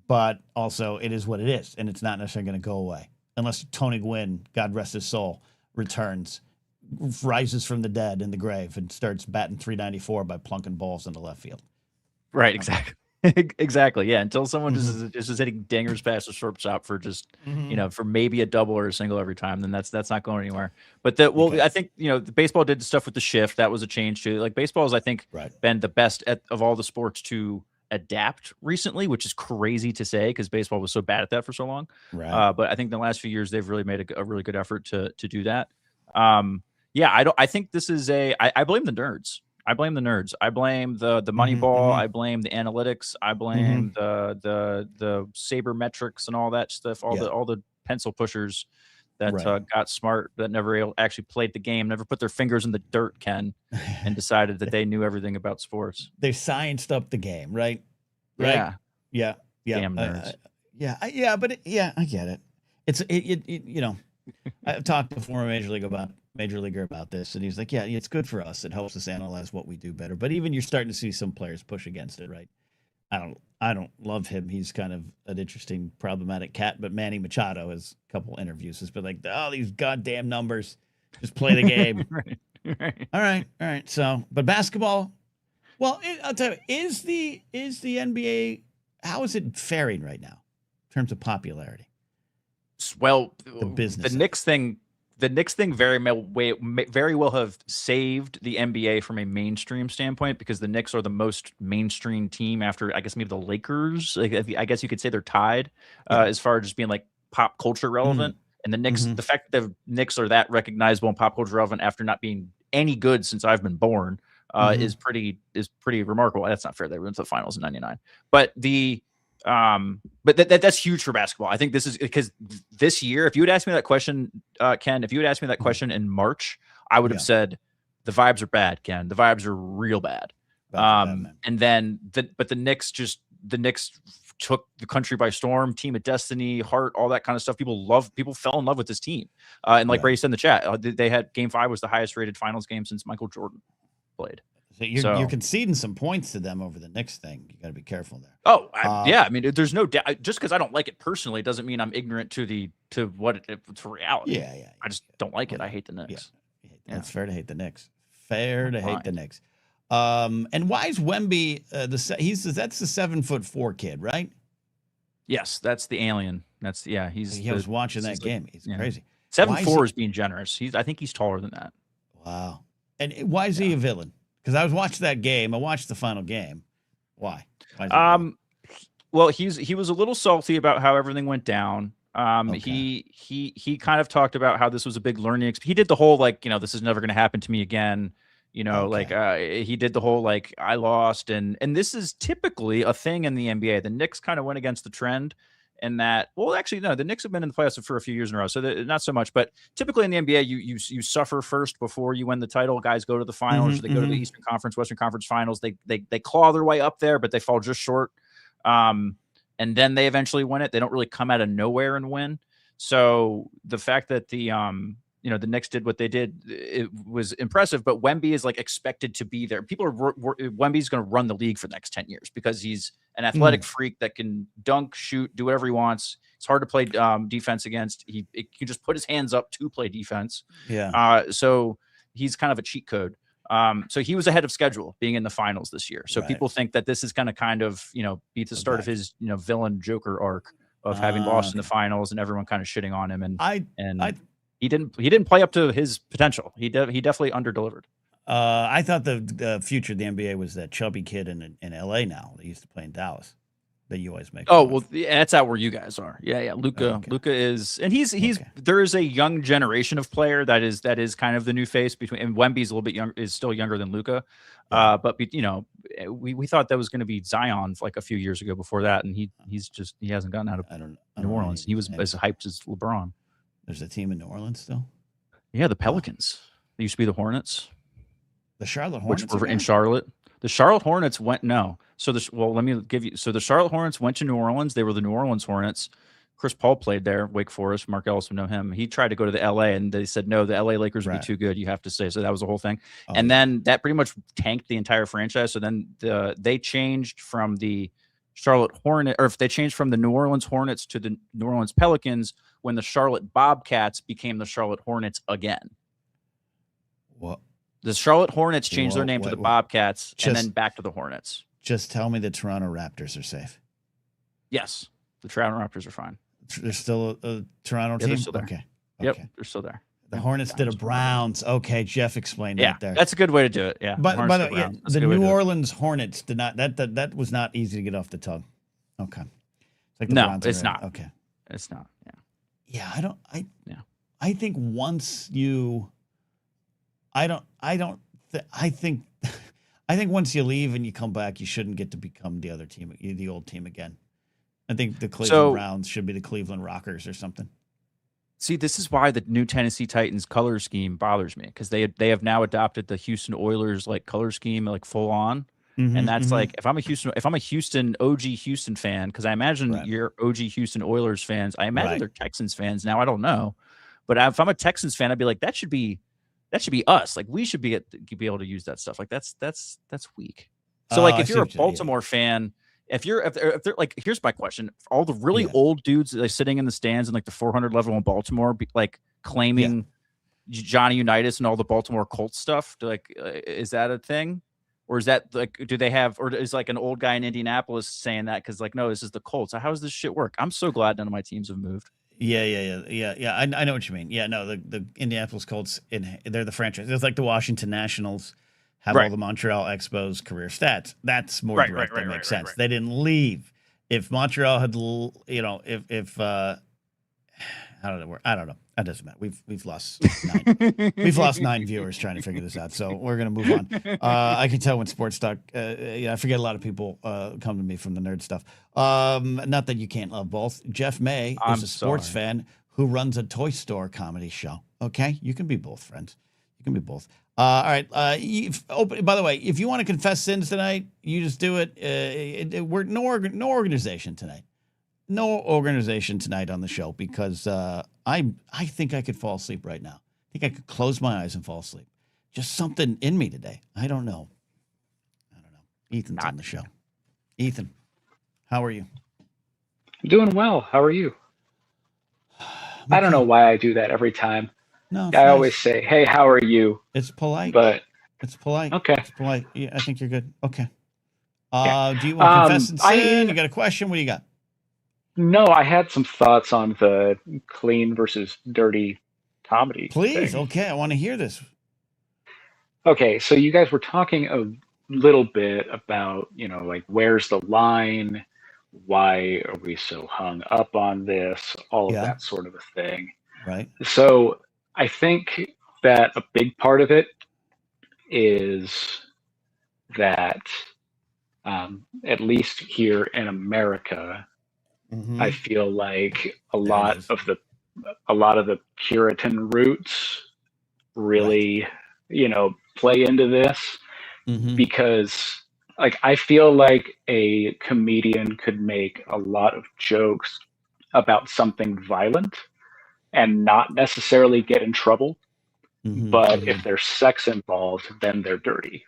But also, it is what it is, and it's not necessarily going to go away unless Tony Gwynn, God rest his soul, returns, rises from the dead in the grave, and starts batting .394 by plunking balls into left field. Right, exactly, exactly. Yeah, until someone just is hitting dingers past the shortstop for just for maybe a double or a single every time, then that's not going anywhere. But I think the baseball did stuff with the shift. That was a change too. Like baseball has, I think, been the best of all the sports to adapt recently, which is crazy to say because baseball was so bad at that for so long. Right. But I think in the last few years they've really made a really good effort to do that. I think this is I blame the nerds. I blame the nerds. I blame the money ball. I blame the analytics. I blame the sabermetrics and all that stuff. All the pencil pushers that got smart, that never actually played the game, never put their fingers in the dirt, Ken, and decided that they knew everything about sports. They scienced up the game, right? Yeah. Damn nerds. I get it. It's I've talked before a major leaguer about this, and he's like, yeah, it's good for us. It helps us analyze what we do better. But even you're starting to see some players push against it, right? I don't love him. He's kind of an interesting, problematic cat. But Manny Machado has a couple interviews has been like, oh, these goddamn numbers. Just play the game. Right. All right. So, but basketball. Well, I'll tell you, is the NBA? How is it faring right now in terms of popularity? Well, the business. The Knicks thing very well have saved the NBA from a mainstream standpoint because the Knicks are the most mainstream team after, I guess, maybe the Lakers. Like, I guess you could say they're tied as far as just being like pop culture relevant. And the Knicks, the fact that the Knicks are that recognizable and pop culture relevant after not being any good since I've been born is pretty remarkable. That's not fair. They went to the finals in '99, but that's huge for basketball. I think this is because this year, if you had asked me that question, Ken, if you had asked me that question in March, I would have said the vibes are bad, Ken. The vibes are real bad. And then the Knicks took the country by storm. Team of destiny, heart, all that kind of stuff. People fell in love with this team. And like Ray said in the chat, they had Game 5 was the highest rated finals game since Michael Jordan played. So you're conceding some points to them over the Knicks thing. You got to be careful there. Oh, I mean, there's no doubt. Just because I don't like it personally doesn't mean I'm ignorant to reality. Yeah. I just don't like it. I hate the Knicks. Yeah. It's fair to hate the Knicks. Hate the Knicks. And why is Wemby that's the 7'4" kid, right? Yes, that's the alien. That's He was watching that game. He's crazy. 7'4" is being generous. I think he's taller than that. Wow. And why is he a villain? Because I was watching that game. I watched the final game. Why? Well, he was a little salty about how everything went down. He kind of talked about how this was a big learning experience. He did the whole this is never going to happen to me again. He did the whole I lost, and this is typically a thing in the NBA. The Knicks kind of went against the trend. And that, well, actually, no, the Knicks have been in the playoffs for a few years in a row, so not so much. But typically in the NBA, you suffer first before you win the title. Guys go to the finals, they go to the Eastern Conference, Western Conference Finals. They claw their way up there, but they fall just short. And then they eventually win it. They don't really come out of nowhere and win. So the fact that the Knicks did what they did, it was impressive. But Wemby is expected to be there. People Wemby's going to run the league for the next 10 years because he's an athletic freak that can dunk, shoot, do whatever he wants. It's hard to play defense against. He can just put his hands up to play defense. Yeah. So he's kind of a cheat code. So he was ahead of schedule being in the finals this year. So people think that this is going to kind of be the start of his villain Joker arc of having lost in the finals and everyone kind of shitting on him. And he didn't play up to his potential. He definitely underdelivered. I thought the future of the NBA was that chubby kid in LA now. They used to play in Dallas. That you always make. Oh, well, that's out where you guys are. Yeah. Luka is, and he's there is a young generation of player that is kind of the new face between, and Wemby's a little bit young, is still younger than Luka. But we thought that was going to be Zion a few years ago before that. And he hasn't gotten out of New Orleans. He was as hyped as LeBron. There's a team in New Orleans still? Yeah, the Pelicans. They used to be the Hornets. The Charlotte Hornets? Which were in Charlotte. The Charlotte Hornets went, no. So let me give you, so the Charlotte Hornets went to New Orleans. They were the New Orleans Hornets. Chris Paul played there, Wake Forest. Mark Ellis would know him. He tried to go to the LA and they said, no, the LA Lakers would be too good. You have to stay. So that was the whole thing. And then that pretty much tanked the entire franchise. So then they changed from the Charlotte Hornet, or if they changed from the New Orleans Hornets to the New Orleans Pelicans when the Charlotte Bobcats became the Charlotte Hornets again. What? The Charlotte Hornets changed their name to the Bobcats and then back to the Hornets. Just tell me the Toronto Raptors are safe. Yes. The Toronto Raptors are fine. There's still a Toronto team? They're still there. Okay. Yep, they're still there. The Hornets did a Browns. Okay, Jeff explained that there. That's a good way to do it. Yeah. But by the way, the New Orleans Hornets did not, that was not easy to get off the tongue. Okay. It's like the no, Browns it's not. Okay. It's not. Yeah. Yeah. I think once you, I think once you leave and you come back, you shouldn't get to become the other team, the old team again. I think the Cleveland Browns should be the Cleveland Rockers or something. See, this is why the new Tennessee Titans color scheme bothers me, because they have now adopted the Houston Oilers color scheme full on, and that's if I'm a Houston OG Houston fan, because I imagine you're OG Houston Oilers fans. I imagine they're Texans fans now. I don't know, but if I'm a Texans fan, I'd be like, that should be us. We should be able to use that stuff. That's weak. So if you're a Baltimore fan. If they're here's my question: all the really old dudes sitting in the stands in the 400 level in Baltimore, claiming Johnny Unitas and all the Baltimore Colts stuff, is that a thing, or is that do they have, or is an old guy in Indianapolis saying that because no, this is the Colts? How does this shit work? I'm so glad none of my teams have moved. Yeah. I know what you mean. Yeah, no, the Indianapolis Colts, they're the franchise. It's like the Washington Nationals. Have all the Montreal Expos career stats. That's more direct. That makes sense. They didn't leave. If Montreal had, if how did it work? I don't know. That doesn't matter. We've lost 9. We've lost 9 viewers trying to figure this out. So we're gonna move on. I can tell when sports talk. I forget a lot of people come to me from the nerd stuff. Not that you can't love both. Jeff May is a sports fan who runs a toy store comedy show. Okay, you can be both, friends. You can be both. All right. By the way, if you want to confess sins tonight, you just do it. We're no organization tonight. No organization tonight on the show because I think I could fall asleep right now. I think I could close my eyes and fall asleep. Just something in me today. I don't know. Ethan's on the show. Ethan, how are you? I'm doing well. How are you? I don't know why I do that every time. No, I always say, "Hey, how are you?" It's polite, but it's polite. Okay, it's polite. Yeah, I think you're good. Okay. Do you want to confess and sin? You got a question? What do you got? No, I had some thoughts on the clean versus dirty comedy Please, thing. okay, I want to hear this. Okay, so you guys were talking a little bit about, like where's the line? Why are we so hung up on this? All of Yeah. that sort of a thing. Right. So I think that a big part of it is that, at least here in America, Mhm. I feel like a There it lot is. of the Puritan roots really, play into this Mhm. because like I feel like a comedian could make a lot of jokes about something violent and not necessarily get in trouble, Mhm. but Mhm. if there's sex involved, then they're dirty.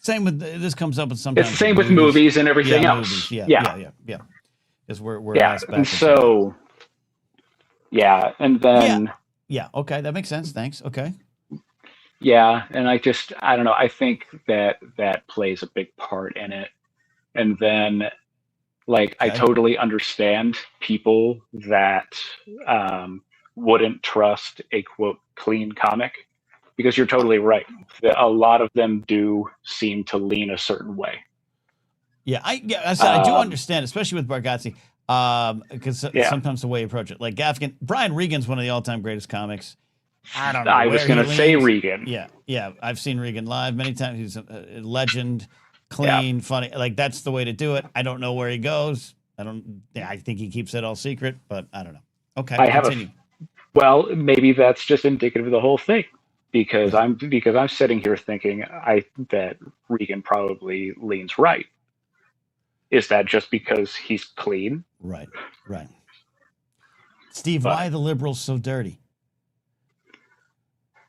Same with this comes up with It's sometimes the same with movies and everything else. movies. Yeah. Because we're Yeah. asked And backwards sometimes. so, yeah. And then, Yeah. Okay, that makes sense. Thanks. Okay. yeah. And I don't know. I think that plays a big part in it. And then, like, I Okay. totally understand people that wouldn't trust a quote clean comic because you're totally right. A lot of them do seem to lean a certain way. Yeah, I said I do understand, especially with Bargatze, because Yeah. sometimes the way you approach it, like Gaffigan, Brian Regan's one of the all-time greatest comics. I don't know. I was going to say Regan. Yeah. I've seen Regan live many times. He's a legend, clean, funny. Like that's the way to do it. I don't know where he goes. I think he keeps it all secret, but I don't know. Okay, continue. Well, maybe that's just indicative of the whole thing, because I'm sitting here thinking that Regan probably leans right. Is that just because he's clean? Right. Steve, why are the liberals so dirty?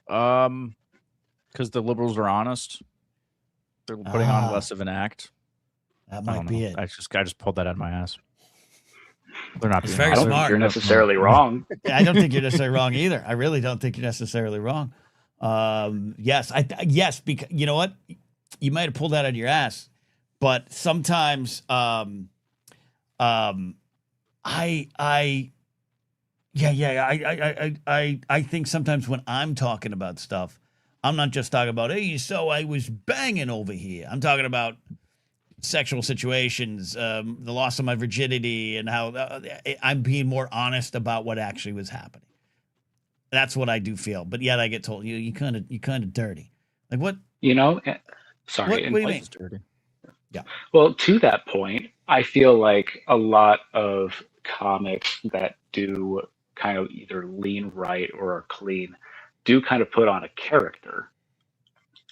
Because the liberals are honest. They're putting on less of an act. That might be it. I just pulled that out of my ass. They're not. It's being very honest. smart. You're necessarily wrong. I don't think you're necessarily wrong either. I really don't think you're necessarily wrong. Yes, because you know what? You might have pulled that out of your ass, but sometimes, I think sometimes when I'm talking about stuff, I'm not just talking about, hey, so I was banging over here. I'm talking about sexual situations, the loss of my virginity, and how I'm being more honest about what actually was happening. That's what I do feel. But yet I get told you kind of dirty. Like what? Sorry. What do you mean? Dirty. Yeah. Well, to that point, I feel like a lot of comics that do kind of either lean right or are clean do kind of put on a character.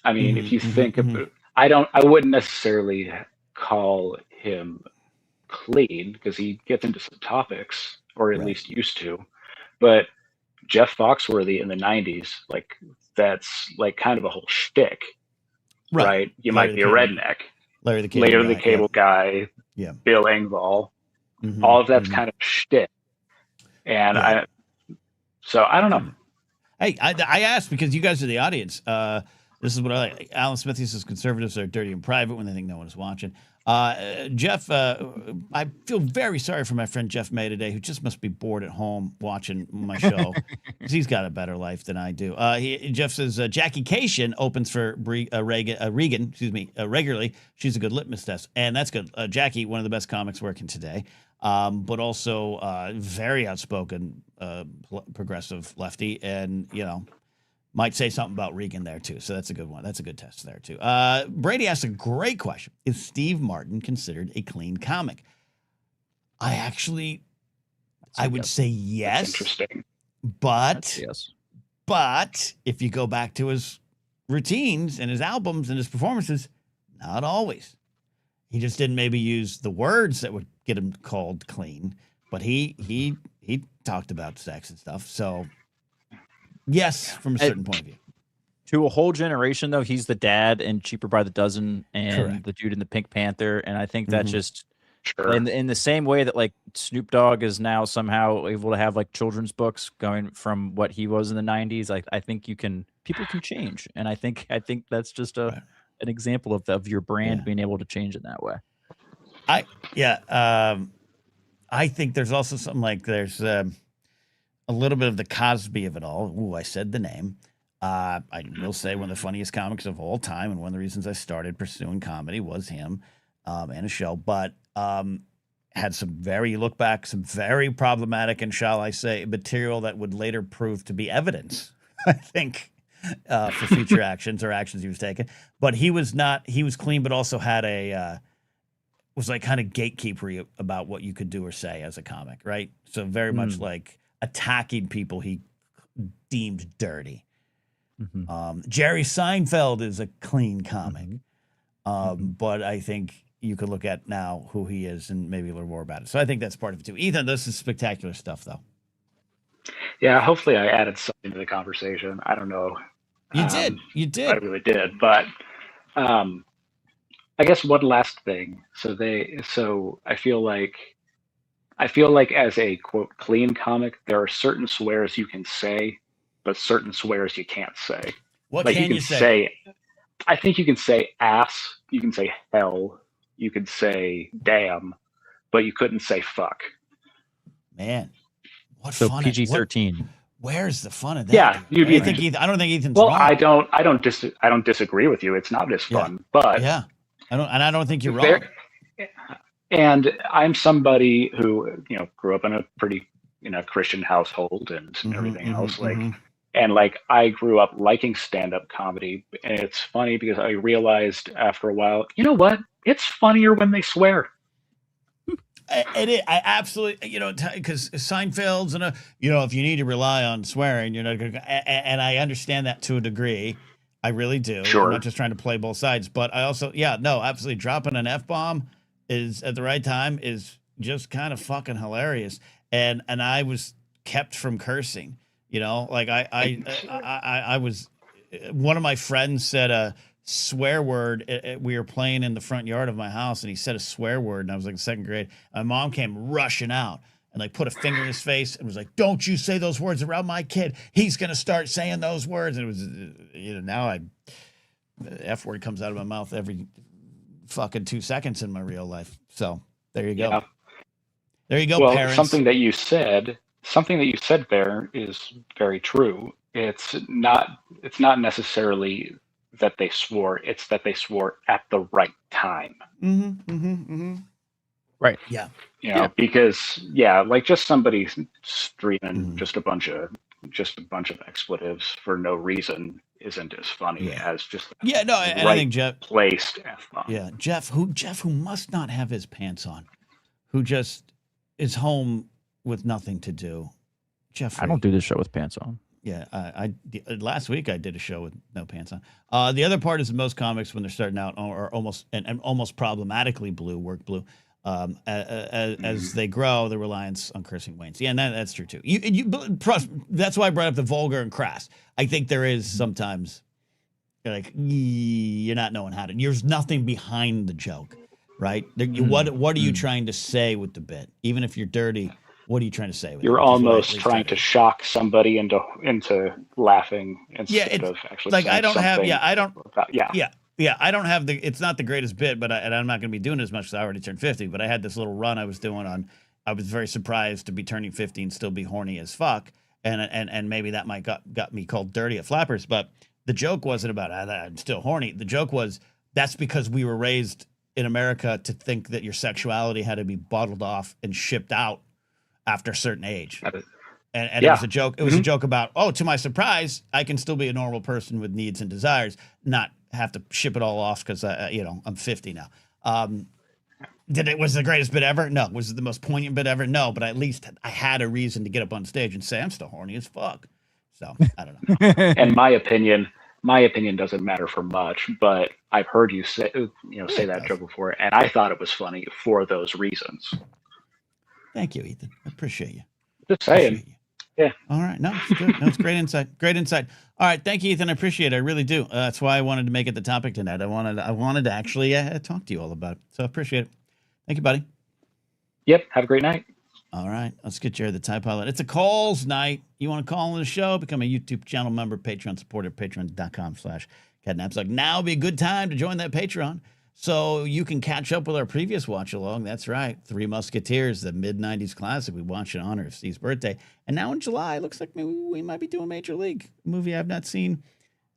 I mean, if you think about, I wouldn't necessarily call him clean because he gets into some topics, or at least used to. But Jeff Foxworthy in the 90s, like that's like kind of a whole shtick, right? You might be a redneck. Later the Cable Guy, Bill Engvall, all of that's kind of shtick. And I don't know. Hey, I asked because you guys are the audience. This is what I like. Alan Smith says conservatives are dirty in private when they think no one is watching. Jeff, I feel very sorry for my friend Jeff May today, who just must be bored at home watching my show because he's got a better life than I do. Jeff says Jackie Cation opens for Regan, regularly. She's a good litmus test, and that's good. Jackie, one of the best comics working today, but also very outspoken progressive lefty, and might say something about Regan there too. So that's a good one. That's a good test there too. Brady asked a great question. Is Steve Martin considered a clean comic? I would say yes. That's interesting. But yes. But if you go back to his routines and his albums and his performances, not always. He just didn't maybe use the words that would get him called clean. But he talked about sex and stuff. So yes, from a certain point of view. To a whole generation, though, he's the dad in Cheaper by the Dozen and the dude in the Pink Panther. And I think that just in the same way that like Snoop Dogg is now somehow able to have like children's books going from what he was in the 90s. I think people can change. And I think that's just an example of your brand being able to change in that way. I I think there's also something like there's a little bit of the Cosby of it all. Ooh, I said the name. I will say one of the funniest comics of all time, and one of the reasons I started pursuing comedy was him and a show. But had some very, look back, some very problematic and, shall I say, material that would later prove to be evidence, I think, for future actions or actions he was taking. But he was clean, but also had was like kind of gatekeepery about what you could do or say as a comic, right? So very much like attacking people he deemed dirty. Jerry Seinfeld is a clean comic. But I think you could look at now who he is and maybe learn more about it. So I think that's part of it too. Ethan, this is spectacular stuff, though. Yeah, hopefully I added something to the conversation. I don't know. You did. You did. I really did. But I guess one last thing. So I feel like as a quote clean comic, there are certain swears you can say, but certain swears you can't say. What like can you say? I think you can say ass, you can say hell, you could say damn, but you couldn't say fuck. Man, what So fun! PG-13. Where's the fun of that? Yeah, I don't think Ethan's well, wrong. I don't disagree with you. It's not as fun, but yeah, I don't think you're wrong. And I'm somebody who grew up in a pretty Christian household and everything else. And like I grew up liking stand-up comedy, and it's funny because I realized after a while, you know what? It's funnier when they swear. I absolutely, because Seinfeld's and if you need to rely on swearing, you're not going to. And I understand that to a degree. I really do. Sure. I'm not just trying to play both sides, but I also, absolutely, dropping an F-bomb is at the right time is just kind of fucking hilarious. And I was kept from cursing. Like I was, one of my friends said a swear word. We were playing in the front yard of my house, and he said a swear word, and I was like in second grade. My mom came rushing out and like put a finger in his face and was like, "Don't you say those words around my kid. He's gonna start saying those words." And it was, now the F word comes out of my mouth every fucking 2 seconds in my real life. So there you go. Yeah. There you go, well, parents. Something that you said there is very true. It's not necessarily that they swore, it's that they swore at the right time. Right. Yeah. Because like just somebody streaming just a bunch of expletives for no reason isn't as funny as just and I think Jeff placed F-bomb. Yeah, Jeff who must not have his pants on, who just is home with nothing to do. Jeff, I don't do this show with pants on. Yeah, last week I did a show with no pants on. The other part is most comics when they're starting out are almost problematically work blue. As they grow, the reliance on cursing wanes. Yeah, and that's true too. That's why I brought up the vulgar and crass. I think there is sometimes like you're not knowing how to. There's nothing behind the joke, right? What are you trying to say with the bit? Even if you're dirty, what are you trying to say with it? You're almost trying to shock somebody into laughing instead of actually like saying I don't something have I don't about, I don't have it's not the greatest bit, but I'm not going to be doing it as much as I already turned 50. But I had this little run I was doing I was very surprised to be turning 50 and still be horny as fuck, and maybe that might got me called dirty at Flappers. But the joke wasn't about I'm still horny. The joke was that's because we were raised in America to think that your sexuality had to be bottled off and shipped out after a certain age. And it was a joke. It was a joke about, to my surprise, I can still be a normal person with needs and desires, not have to ship it all off because I'm 50 now. Was the greatest bit ever? No. Was it the most poignant bit ever? No. But at least I had a reason to get up on stage and say I'm still horny as fuck. So I don't know. And my opinion doesn't matter for much, but I've heard you say that joke before, and I thought it was funny for those reasons. Thank you, Ethan. I appreciate you. Just saying. Yeah. All right. No, it's good. No, it's great insight. Great insight. All right. Thank you, Ethan. I appreciate it. I really do. That's why I wanted to make it the topic tonight. I wanted to actually talk to you all about it. So I appreciate it. Thank you, buddy. Yep. Have a great night. All right. Let's get Jared the Tie Pilot. It's a calls night. You want to call on the show? Become a YouTube channel member, Patreon supporter, patreon.com/Napzok. Now would be a good time to join that Patreon. So you can catch up with our previous watch along. That's right. Three Musketeers, the mid-90s classic we watched in honor of Steve's birthday. And now in July, it looks like maybe we might be doing Major League, a movie I've not seen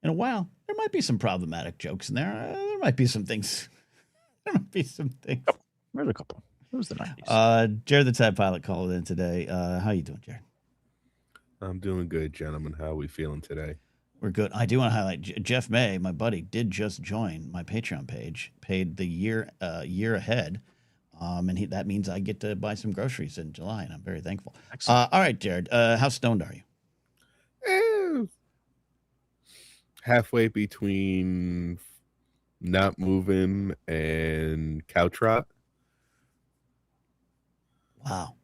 in a while. There might be some problematic jokes in there. There might be some things. There might be some things. There's a couple. It was the 90s. Jared the Tide Pilot called in today. How you doing, Jared? I'm doing good, gentlemen. How are we feeling today? We're good. I do want to highlight Jeff May, my buddy, did just join my Patreon page, paid the year ahead. And that means I get to buy some groceries in July, and I'm very thankful. All right, Jared, how stoned are you? Halfway between not moving and couch rot. Wow.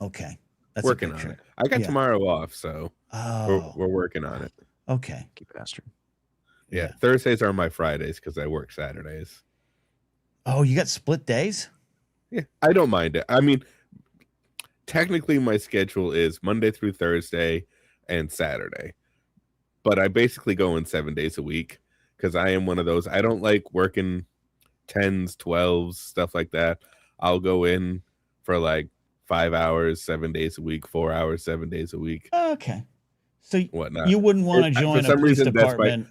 Okay. That's working on it. I got tomorrow off, so we're working on it. Okay. Keep bastard. Yeah. Thursdays are my Fridays because I work Saturdays. Oh, you got split days? Yeah, I don't mind it. I mean, technically my schedule is Monday through Thursday and Saturday, but I basically go in 7 days a week because I am one of those. I don't like working 10s, 12s, stuff like that. I'll go in for like 5 hours, 7 days a week, 4 hours, 7 days a week. Okay. So whatnot. You wouldn't want to join a police department.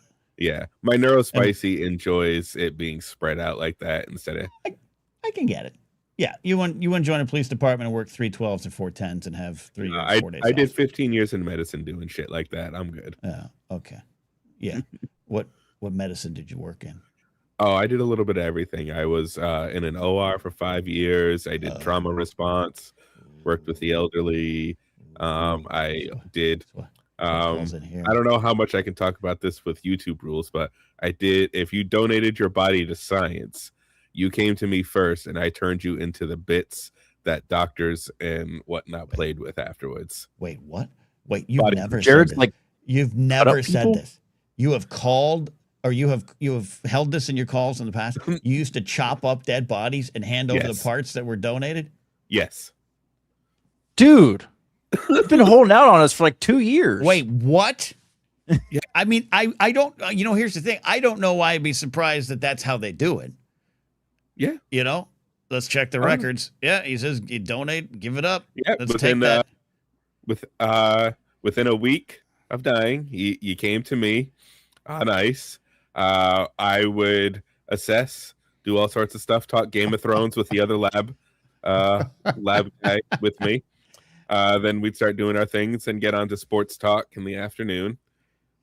My neurospicy enjoys it being spread out like that instead of. I can get it. Yeah, you want to join a police department and work 3 12s and 4 10s and have 3 or 4 days. I did 15 years in medicine doing shit like that. I'm good. Yeah. Okay. Yeah. What medicine did you work in? Oh, I did a little bit of everything. I was in an OR for 5 years. I did trauma response, worked with the elderly. I did. I don't know how much I can talk about this with YouTube rules, but I did. If you donated your body to science, you came to me first, and I turned you into the bits that doctors and whatnot played with afterwards. Wait, what? Wait, you've never Jared's said this. like, you've never said this. You have called, or you have held this in your calls in the past. You used to chop up dead bodies and hand over the parts that were donated. Yes, dude. You've been holding out on us for like 2 years. Wait, what? Yeah. I mean, I don't, here's the thing. I don't know why I'd be surprised that that's how they do it. Yeah. Let's check the records. Yeah. He says, you donate, give it up. Yeah. Let's take that. Within a week of dying, you came to me on ice. I would assess, do all sorts of stuff, talk Game of Thrones with the other lab guy with me. Then we'd start doing our things and get on to sports talk in the afternoon.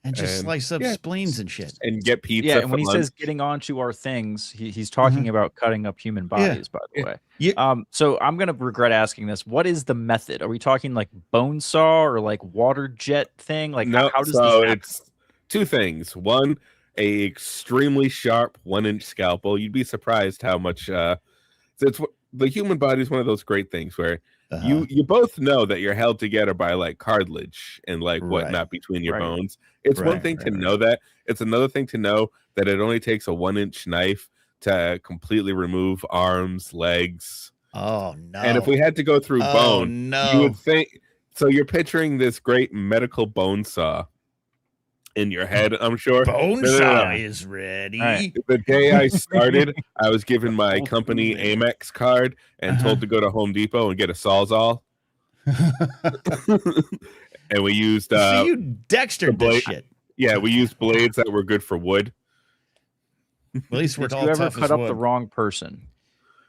And just slice up spleens and shit. And get pizza. Yeah, and when he says getting onto our things, he's talking about cutting up human bodies, by the way. Yeah. So I'm going to regret asking this. What is the method? Are we talking like bone saw or like water jet thing? Like, no, how does so this happen? It's two things. One, a extremely sharp 1-inch scalpel. You'd be surprised how much it's the human body is one of those great things where you both know that you're held together by like cartilage and like whatnot between your bones. It's one thing to know that. It's another thing to know that it only takes a 1-inch knife to completely remove arms, legs. Oh no! And if we had to go through bone, you would think. So you're picturing this great medical bone saw in your head, I'm sure. Bone saw is ready. Right. The day I started, I was given my company Amex card and told to go to Home Depot and get a Sawzall. And we used you Dexter this shit. Yeah, we used blades that were good for wood. At least we're Did all you ever tough cut as up wood. the wrong person?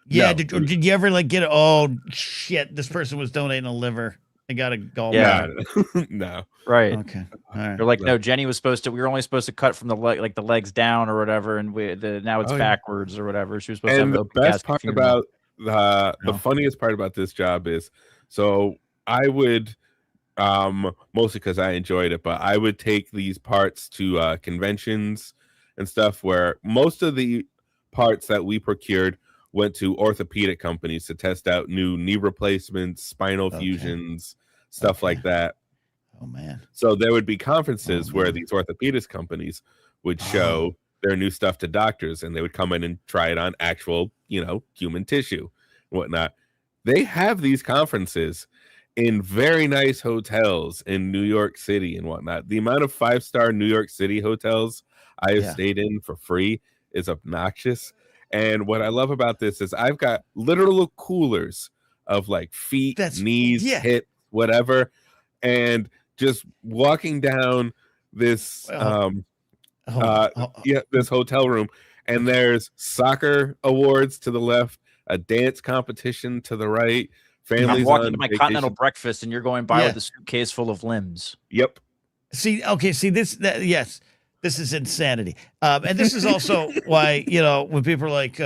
Yeah, No. did you ever like get it? Oh shit, this person was donating a liver. I got a gallbladder. No. Right. Okay. All right. They're like, no, Jenny was supposed to. We were only supposed to cut from the leg, like the legs down or whatever, and now it's backwards or whatever. She was supposed to have the an best part about the funniest part about this job is, so I would mostly because I enjoyed it, but I would take these parts to conventions and stuff where most of the parts that we procured went to orthopedic companies to test out new knee replacements, spinal fusions, stuff like that. Oh man! So there would be conferences where these orthopedics companies would show their new stuff to doctors, and they would come in and try it on actual, human tissue and whatnot. They have these conferences in very nice hotels in New York City and whatnot. The amount of 5-star New York City hotels I have stayed in for free is obnoxious. And what I love about this is I've got literal coolers of like feet, knees, hips, whatever, and just walking down this this hotel room, and there's soccer awards to the left, a dance competition to the right. I'm walking to my continental breakfast, and you're going by with a suitcase full of limbs. Yep. See, yes, this is insanity. And this is also why, when people are like,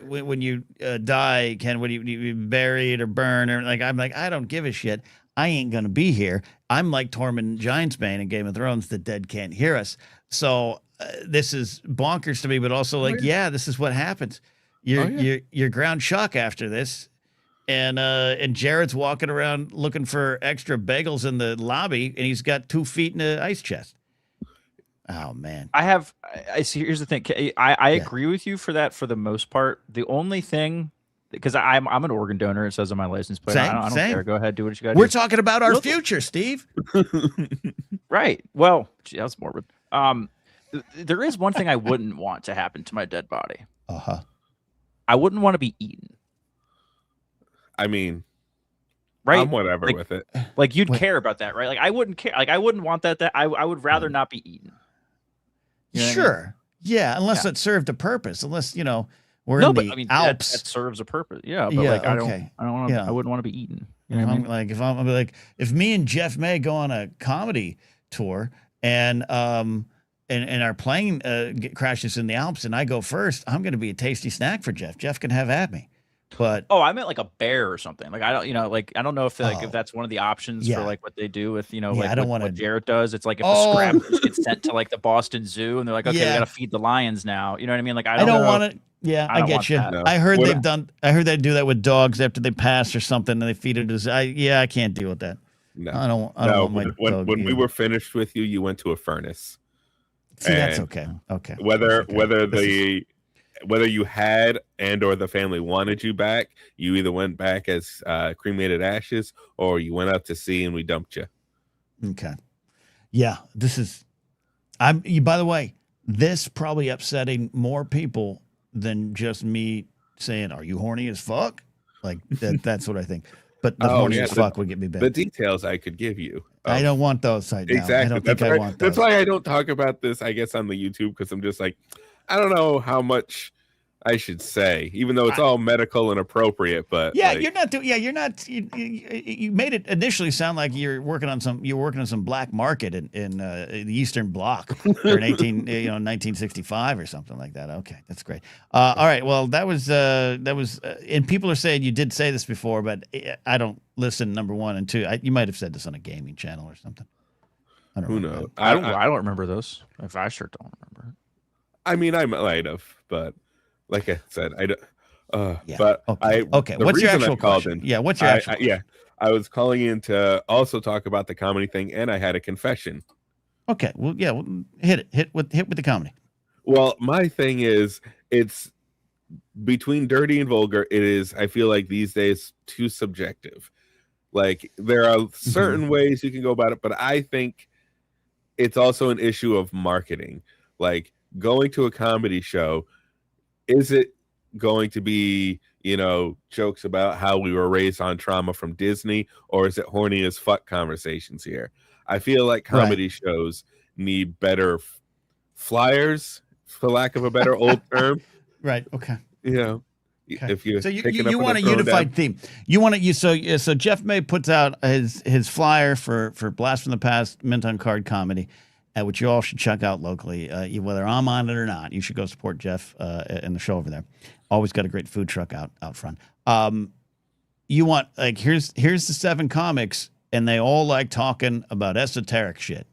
when you die, when you buried or burn, or like, I'm like, I don't give a shit. I ain't going to be here. I'm like Tormund Giantsbane in Game of Thrones. The dead can't hear us. So this is bonkers to me, but also like, this is what happens. You're ground shock after this. And Jared's walking around looking for extra bagels in the lobby, and he's got 2 feet in an ice chest. Oh man, I see. Here's the thing. I agree with you for that for the most part. The only thing, because I'm an organ donor, it says on my license plate. I don't care. Go ahead, do what you got to do. We're talking about our future, Steve. Right. Well, gee, that's morbid. There is one thing I wouldn't want to happen to my dead body. I wouldn't want to be eaten. I mean, right? I'm whatever with it. Like you'd care about that, right? Like I wouldn't care. Like I wouldn't want that. I would rather not be eaten. You know sure. I mean? Yeah. Unless it served a purpose. Unless we're in the Alps. That serves a purpose. Yeah. But like I don't want to. I wouldn't want to be eaten. You know what I mean? Like if me and Jeff May go on a comedy tour and our plane crashes in the Alps and I go first, I'm going to be a tasty snack for Jeff. Jeff can have at me. But I meant like a bear or something. Like I don't, I don't know if if that's one of the options for like what they do with like I don't want what Jared does. It's like if the scrappers get sent to like the Boston Zoo and they're like, okay, we got to feed the lions now. You know what I mean? Like I don't want it. Yeah, I get you. No. I heard I heard they do that with dogs after they pass or something, and they feed it as I can't deal with that. No, I don't want my dog when we were finished with you, you went to a furnace. See, that's okay. Okay. Whether you had or the family wanted you back, you either went back as cremated ashes or you went out to sea and we dumped you. Okay. Yeah, this is. By the way, this probably upsetting more people than just me saying, "Are you horny as fuck?" Like that's what I think. But the horny as fuck would get me back. The details I could give you. I don't want those right now. Exactly. I don't think I want those. That's why I don't talk about this, I guess, on the YouTube, because I'm just like, I don't know how much I should say, even though it's all medical and appropriate. But you're not doing. Yeah, you're not. You made it initially sound like you're working on some black market in the Eastern Bloc or in 1965 or something like that. Okay, that's great. All right, well that was and people are saying you did say this before, but I don't listen. Number one and two, you might have said this on a gaming channel or something. I don't Who remember knows? I don't remember this. If I sure don't remember it. I mean, I might have, but. Like I said, I don't. But okay. What's your actual question? What's your actual? I was calling in to also talk about the comedy thing, and I had a confession. Okay. Well, hit with the comedy. Well, my thing is, it's between dirty and vulgar. It is. I feel like these days too subjective. Like there are certain ways you can go about it, but I think it's also an issue of marketing. Like going to a comedy show. Is it going to be, jokes about how we were raised on trauma from Disney, or is it horny as fuck conversations here? I feel like comedy shows need better flyers, for lack of a better old term. Right. Okay. Okay. If you want a unified theme, so Jeff May puts out his flyer for Blast from the Past Mint on Card comedy. Which you all should check out locally. Whether I'm on it or not, you should go support Jeff and the show over there. Always got a great food truck out front. You want here's the 7 comics, and they all like talking about esoteric shit.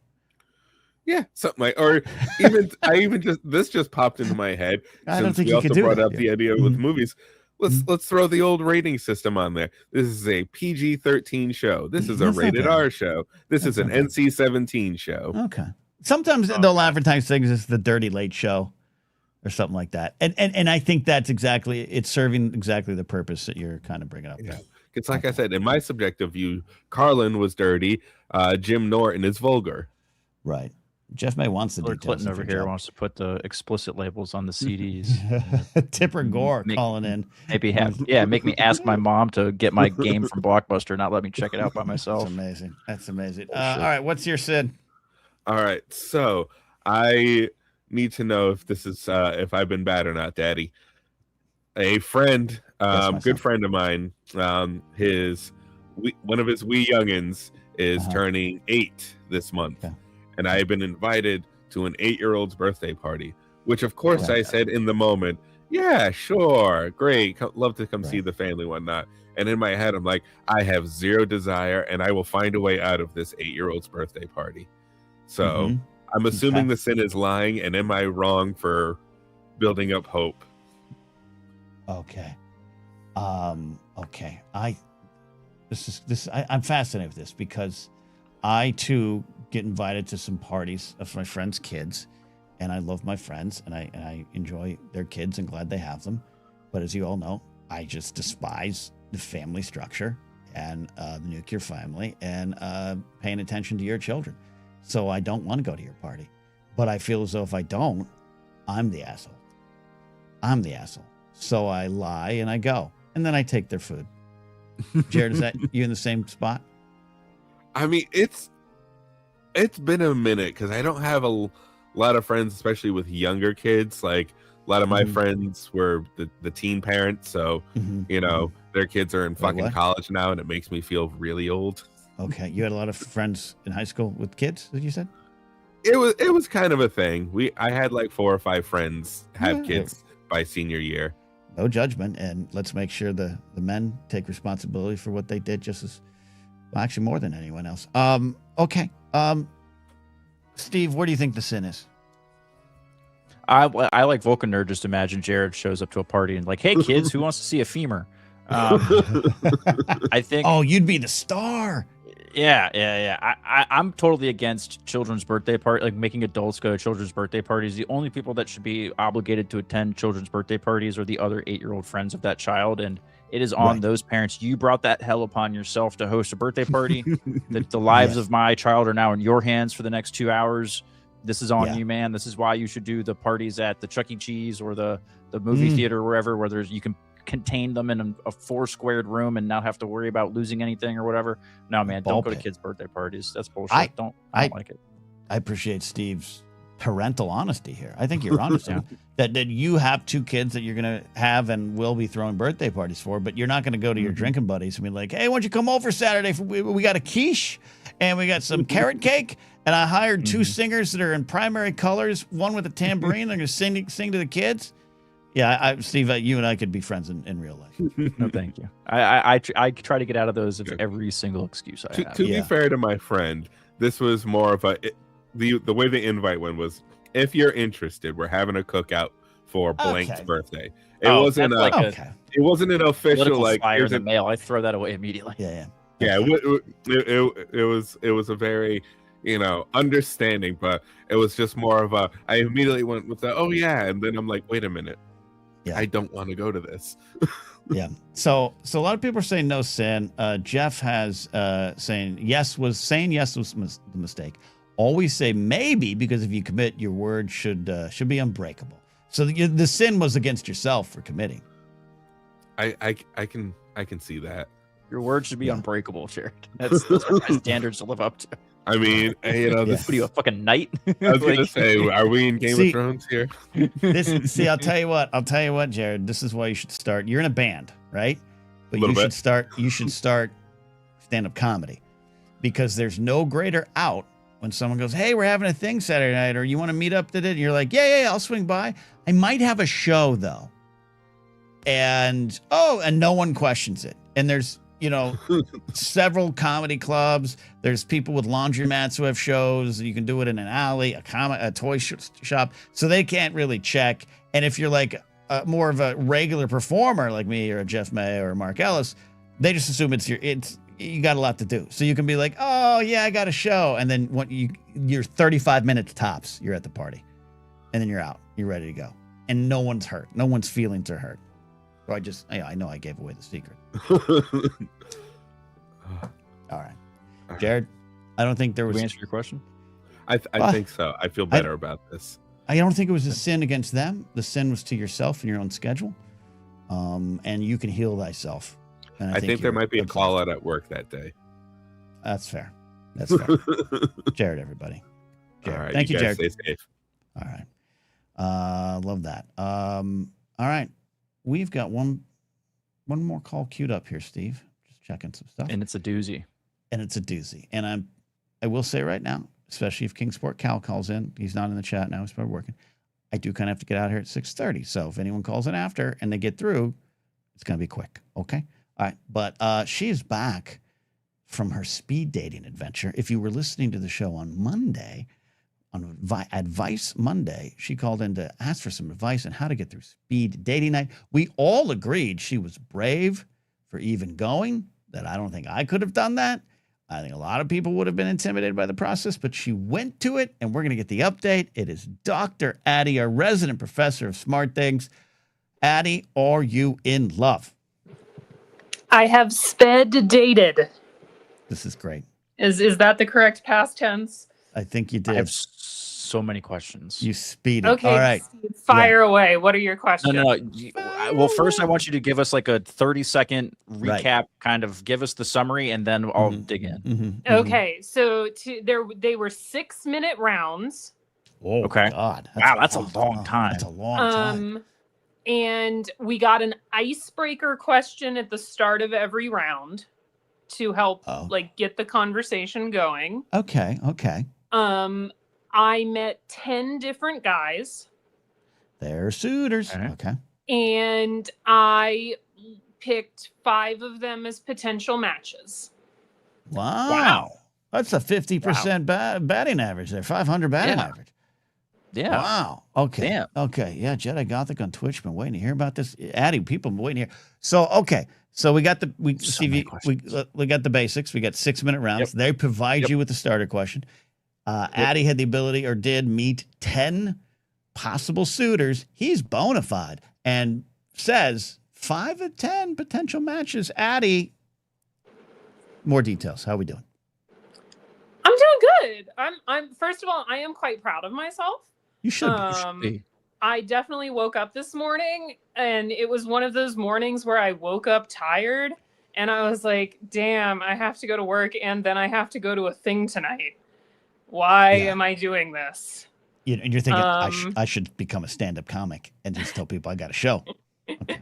Yeah, something like, or even this just popped into my head. I don't think we you also could do brought that, up the idea with movies. Let's throw the old rating system on there. This is a PG-13 show. This is a rated R show. This is an NC-17 show. Okay. Sometimes they'll advertise things as the Dirty Late Show or something like that. And I think it's serving exactly the purpose that you're kind of bringing up. Yeah. It's like I said, in my subjective view, Carlin was dirty. Jim Norton is vulgar. Right. Jeff May wants the Hillary details. Clinton over here job. wants to put the explicit labels on the CDs. Tipper Gore calling in. Maybe make me ask my mom to get my game from Blockbuster, not let me check it out by myself. That's amazing. That's amazing. All right, what's your sin? All right, so I need to know if this is if I've been bad or not, Daddy. A friend, good friend of mine, one of his wee youngins is turning 8 this month, and I have been invited to an 8-year-old's birthday party, which of course I said in the moment, yeah, sure, great, love to come see the family, whatnot. And in my head, I'm like, I have zero desire, and I will find a way out of this 8-year-old's birthday party. So I'm assuming the sin is lying, and am I wrong for building up hope? Okay. Okay. I'm fascinated with this because I too get invited to some parties of my friends' kids, and I love my friends, and I enjoy their kids and glad they have them. But as you all know, I just despise the family structure and the nuclear family and paying attention to your children. So I don't want to go to your party. But I feel as though if I don't, I'm the asshole. I'm the asshole. So I lie and I go. And then I take their food. Jared, is that you in the same spot? I mean, it's been a minute because I don't have a lot of friends, especially with younger kids. Like a lot of my friends were the teen parents. So, you know, their kids are in fucking college now, and it makes me feel really old. Okay. You had a lot of friends in high school with kids, as you said? It was kind of a thing. I had like 4 or 5 friends have kids by senior year. No judgment, and let's make sure the men take responsibility for what they did just as actually more than anyone else. Okay. Steve, where do you think the sin is? I like Vulcan Nerd. Just imagine Jared shows up to a party and like, hey kids, who wants to see a femur? I think. Oh, you'd be the star. Yeah. I'm totally against children's birthday party, like making adults go to children's birthday parties. The only people that should be obligated to attend children's birthday parties are the other 8-year-old friends of that child, and it is on those parents. You brought that hell upon yourself to host a birthday party. The lives of my child are now in your hands for the next 2 hours. This is on you, man. This is why you should do the parties at the Chuck E. Cheese or the movie theater or wherever, where you can contain them in a 4-squared room and not have to worry about losing anything or whatever. No, man, don't go to kids' birthday parties. That's bullshit. I don't like it. I appreciate Steve's parental honesty here. I think you're honest that you have 2 kids that you're going to have and will be throwing birthday parties for, but you're not going to go to your drinking buddies and be like, hey, why don't you come over Saturday? We got a quiche and we got some carrot cake, and I hired 2 singers that are in primary colors, one with a tambourine. They're going to sing to the kids. Yeah, Steve, you and I could be friends in real life. No, thank you. I try to get out of those of every single excuse I have. To be fair to my friend, this was more of the way the invite went was, if you're interested, we're having a cookout for blank's birthday. It wasn't it wasn't an official like flyer in the mail. I throw that away immediately. Yeah. It was a very understanding, but it was just more of a. I immediately went with the and then I'm like, wait a minute. Yeah. I don't want to go to this. Yeah. So a lot of people are saying no sin. Jeff has saying yes was the mistake. Always say maybe, because if you commit, your word should be unbreakable. So the sin was against yourself for committing. I can see that. Your word should be unbreakable, Jared. That's my standards to live up to. I mean, this, what are you, a fucking knight? I was gonna say, are we in Game of Thrones here? I'll tell you what, Jared. This is why you should start. You're in a band, right? But you should start stand-up comedy, because there's no greater out when someone goes, hey, we're having a thing Saturday night, or you want to meet up to it? And you're like, yeah, I'll swing by. I might have a show though, and no one questions it. And there's several comedy clubs. There's people with laundromats who have shows. You can do it in an alley, a toy shop. So they can't really check. And if you're like more of a regular performer like me or a Jeff May or Mark Ellis, they just assume you got a lot to do. So you can be like, oh yeah, I got a show. And then you're 35 minutes tops, you're at the party. And then you're out. You're ready to go. And no one's hurt. No one's feelings are hurt. So I know I gave away the secret. All right. Jared, I don't think there was... Did we answer your question? I think so. I feel better about this. I don't think it was a sin against them. The sin was to yourself and your own schedule. And you can heal thyself. And I think there might be a call out at work that day. That's fair. That's fair. Jared, everybody. Jared. All right, Thank you, Jared. Stay safe. All right. Love that. All right. We've got one more call queued up here, Steve. Just checking some stuff. And it's a doozy. And I will say right now, especially if Kingsport Cal calls in, he's not in the chat now, he's probably working. I do kind of have to get out here at 6:30. So if anyone calls in after and they get through, it's going to be quick. Okay. All right. But she's back from her speed dating adventure. If you were listening to the show on Monday, on Advice Monday, she called in to ask for some advice on how to get through speed dating night. We all agreed she was brave for even going, that I don't think I could have done that. I think a lot of people would have been intimidated by the process, but she went to it, and we're going to get the update. It is Dr. Addie, our resident professor of smart things. Addie, are you in love? I have sped dated. This is great. Is that the correct past tense? I think you did. I have so many questions. You speeded. Okay, all right. Fire away. What are your questions? No. Well, first I want you to give us like a 30-second recap, kind of give us the summary, and then I'll dig in. Okay, so they were 6-minute rounds. Oh, okay. God. That's a long time. That's a long time. And we got an icebreaker question at the start of every round to help get the conversation going. Okay. I met 10 different guys. They're suitors. Okay. And I picked 5 of them as potential matches. Wow. That's a 50% batting average there. 500 batting average. Yeah. Wow. Okay. Damn. Okay. Yeah. Jedi Gothic on Twitch. Been waiting to hear about this. Addie, people been waiting here. So, okay. So we got we got the basics. We got 6-minute rounds. They provide you with the starter question. Addie had the ability, or did, meet 10 possible suitors. He's bona fide and says 5 of 10 potential matches. Addie, more details. How are we doing? I'm doing good. I'm first of all, I am quite proud of myself. You should be. I definitely woke up this morning, and it was one of those mornings where I woke up tired, and I was like, damn, I have to go to work, and then I have to go to a thing tonight. Why am I doing this? And you're thinking, I should become a stand-up comic and just tell people I got a show. Okay.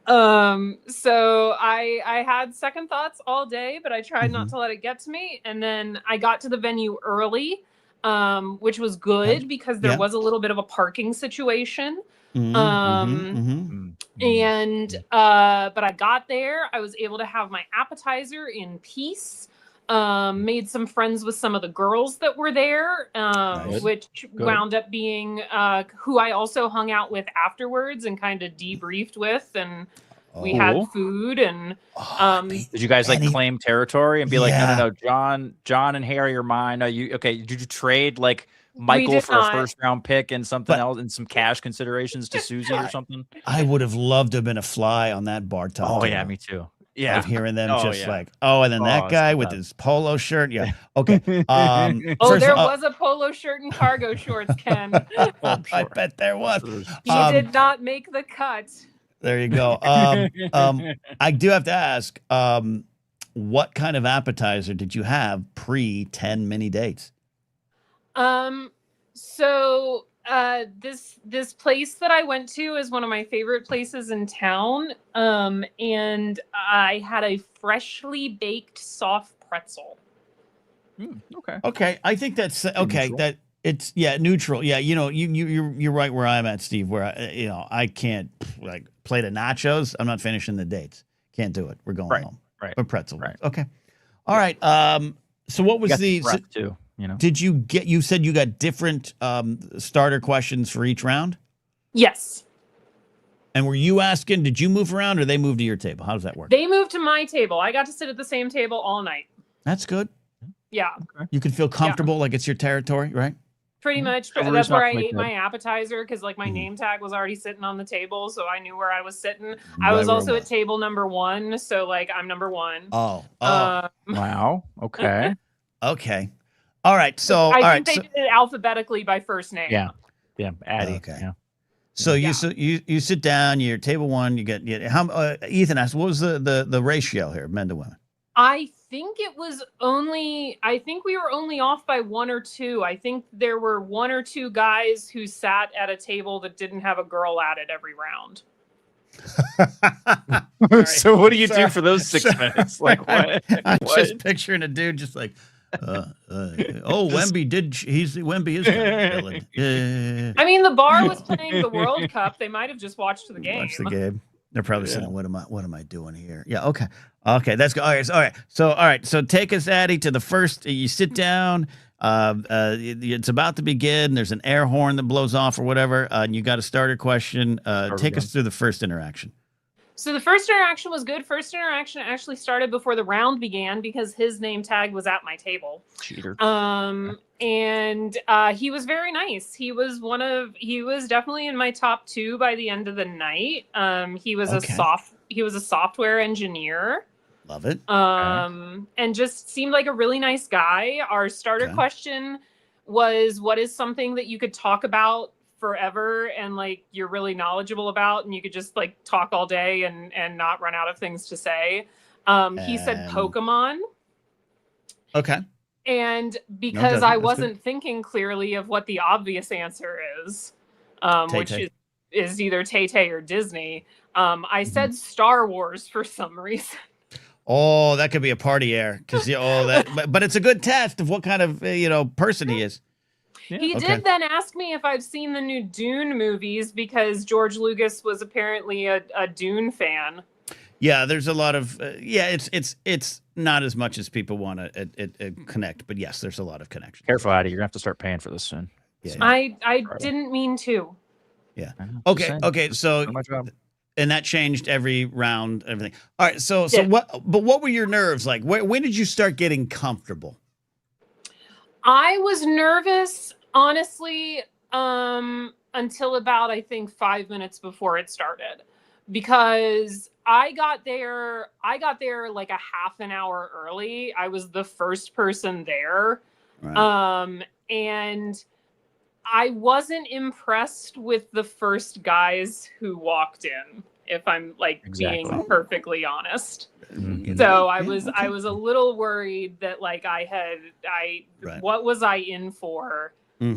So I had second thoughts all day, but I tried not to let it get to me. And then I got to the venue early, which was good because there was a little bit of a parking situation. But I got there, I was able to have my appetizer in peace. Made some friends with some of the girls that were there, which wound up being who I also hung out with afterwards and kind of debriefed with, and we had food. And did you guys claim territory and be like, no, John and Harry are mine? Did you trade like Michael for a first round pick and something else and some cash considerations to Susie or something? I would have loved to have been a fly on that bar top. Oh yeah, me too. Yeah, of hearing them and then that guy with his polo shirt. Yeah. Okay. There was a polo shirt and cargo shorts, Ken. I bet there was. He did not make the cut. There you go. I do have to ask, what kind of appetizer did you have pre 10 mini dates? So this place that I went to is one of my favorite places in town. And I had a freshly baked soft pretzel. Okay. I think that's okay. Neutral. That it's neutral. Yeah. You're right where I'm at, Steve, where I can't plate of nachos. I'm not finishing the dates. Can't do it. We're going home. Right. But pretzel. Right. Okay. All right. So what was the too? Did you said you got different starter questions for each round? Yes. And were you asking, did you move around or they moved to your table? How does that work? They moved to my table. I got to sit at the same table all night. That's good. Yeah. Okay. You can feel comfortable like it's your territory, right? Pretty much. That's where I ate my appetizer because my name tag was already sitting on the table, so I knew where I was sitting. I was also at table number 1, so I'm number 1. Oh. Wow. Okay. Okay. All right. So I think they did it alphabetically by first name. Yeah. Addie. Okay. Yeah. So you sit down. You're table one. You get Ethan asked, what was the ratio here, men to women? I think we were only off by 1 or 2. I think there were 1 or 2 guys who sat at a table that didn't have a girl at it every round. So what do you do for those 6 minutes? Like what? I'm just picturing a dude just like, Wemby is kind of I mean, the bar was playing the World Cup. They might have just watched the game. Watch the game. They're probably saying, "What am I doing here?" Yeah. Okay. That's good. All right. So take us, Addie, to the first. You sit down. It's about to begin. There's an air horn that blows off or whatever, and you got a starter question. Take us through the first interaction. So the first interaction was good. First interaction actually started before the round began because his name tag was at my table. Cheater. And he was very nice. He was definitely in my top 2 by the end of the night. He was a software engineer. Love it. And just seemed like a really nice guy. Our starter question was, what is something that you could talk about forever and like you're really knowledgeable about and you could just like talk all day and not run out of things to say? He said Pokemon. Okay. And because I wasn't thinking clearly of what the obvious answer is, which is either Tay-Tay or Disney, I said Star Wars for some reason. Oh, that could be a party air because but it's a good test of what kind of person he is. Yeah. He did then ask me if I've seen the new Dune movies because George Lucas was apparently a Dune fan. Yeah, there's a lot of it's not as much as people want to connect, but yes, there's a lot of connection. Careful, Addie. You're gonna have to start paying for this soon. Yeah. I didn't mean to. Yeah. Okay. So, and that changed every round, everything. All right. So what were your nerves like? When did you start getting comfortable? I was nervous, honestly, until about, I think, 5 minutes before it started, because I got there like a half an hour early. I was the first person there. Right. And I wasn't impressed with the first guys who walked in, if I'm being perfectly honest. Mm-hmm. So I was a little worried that what was I in for? With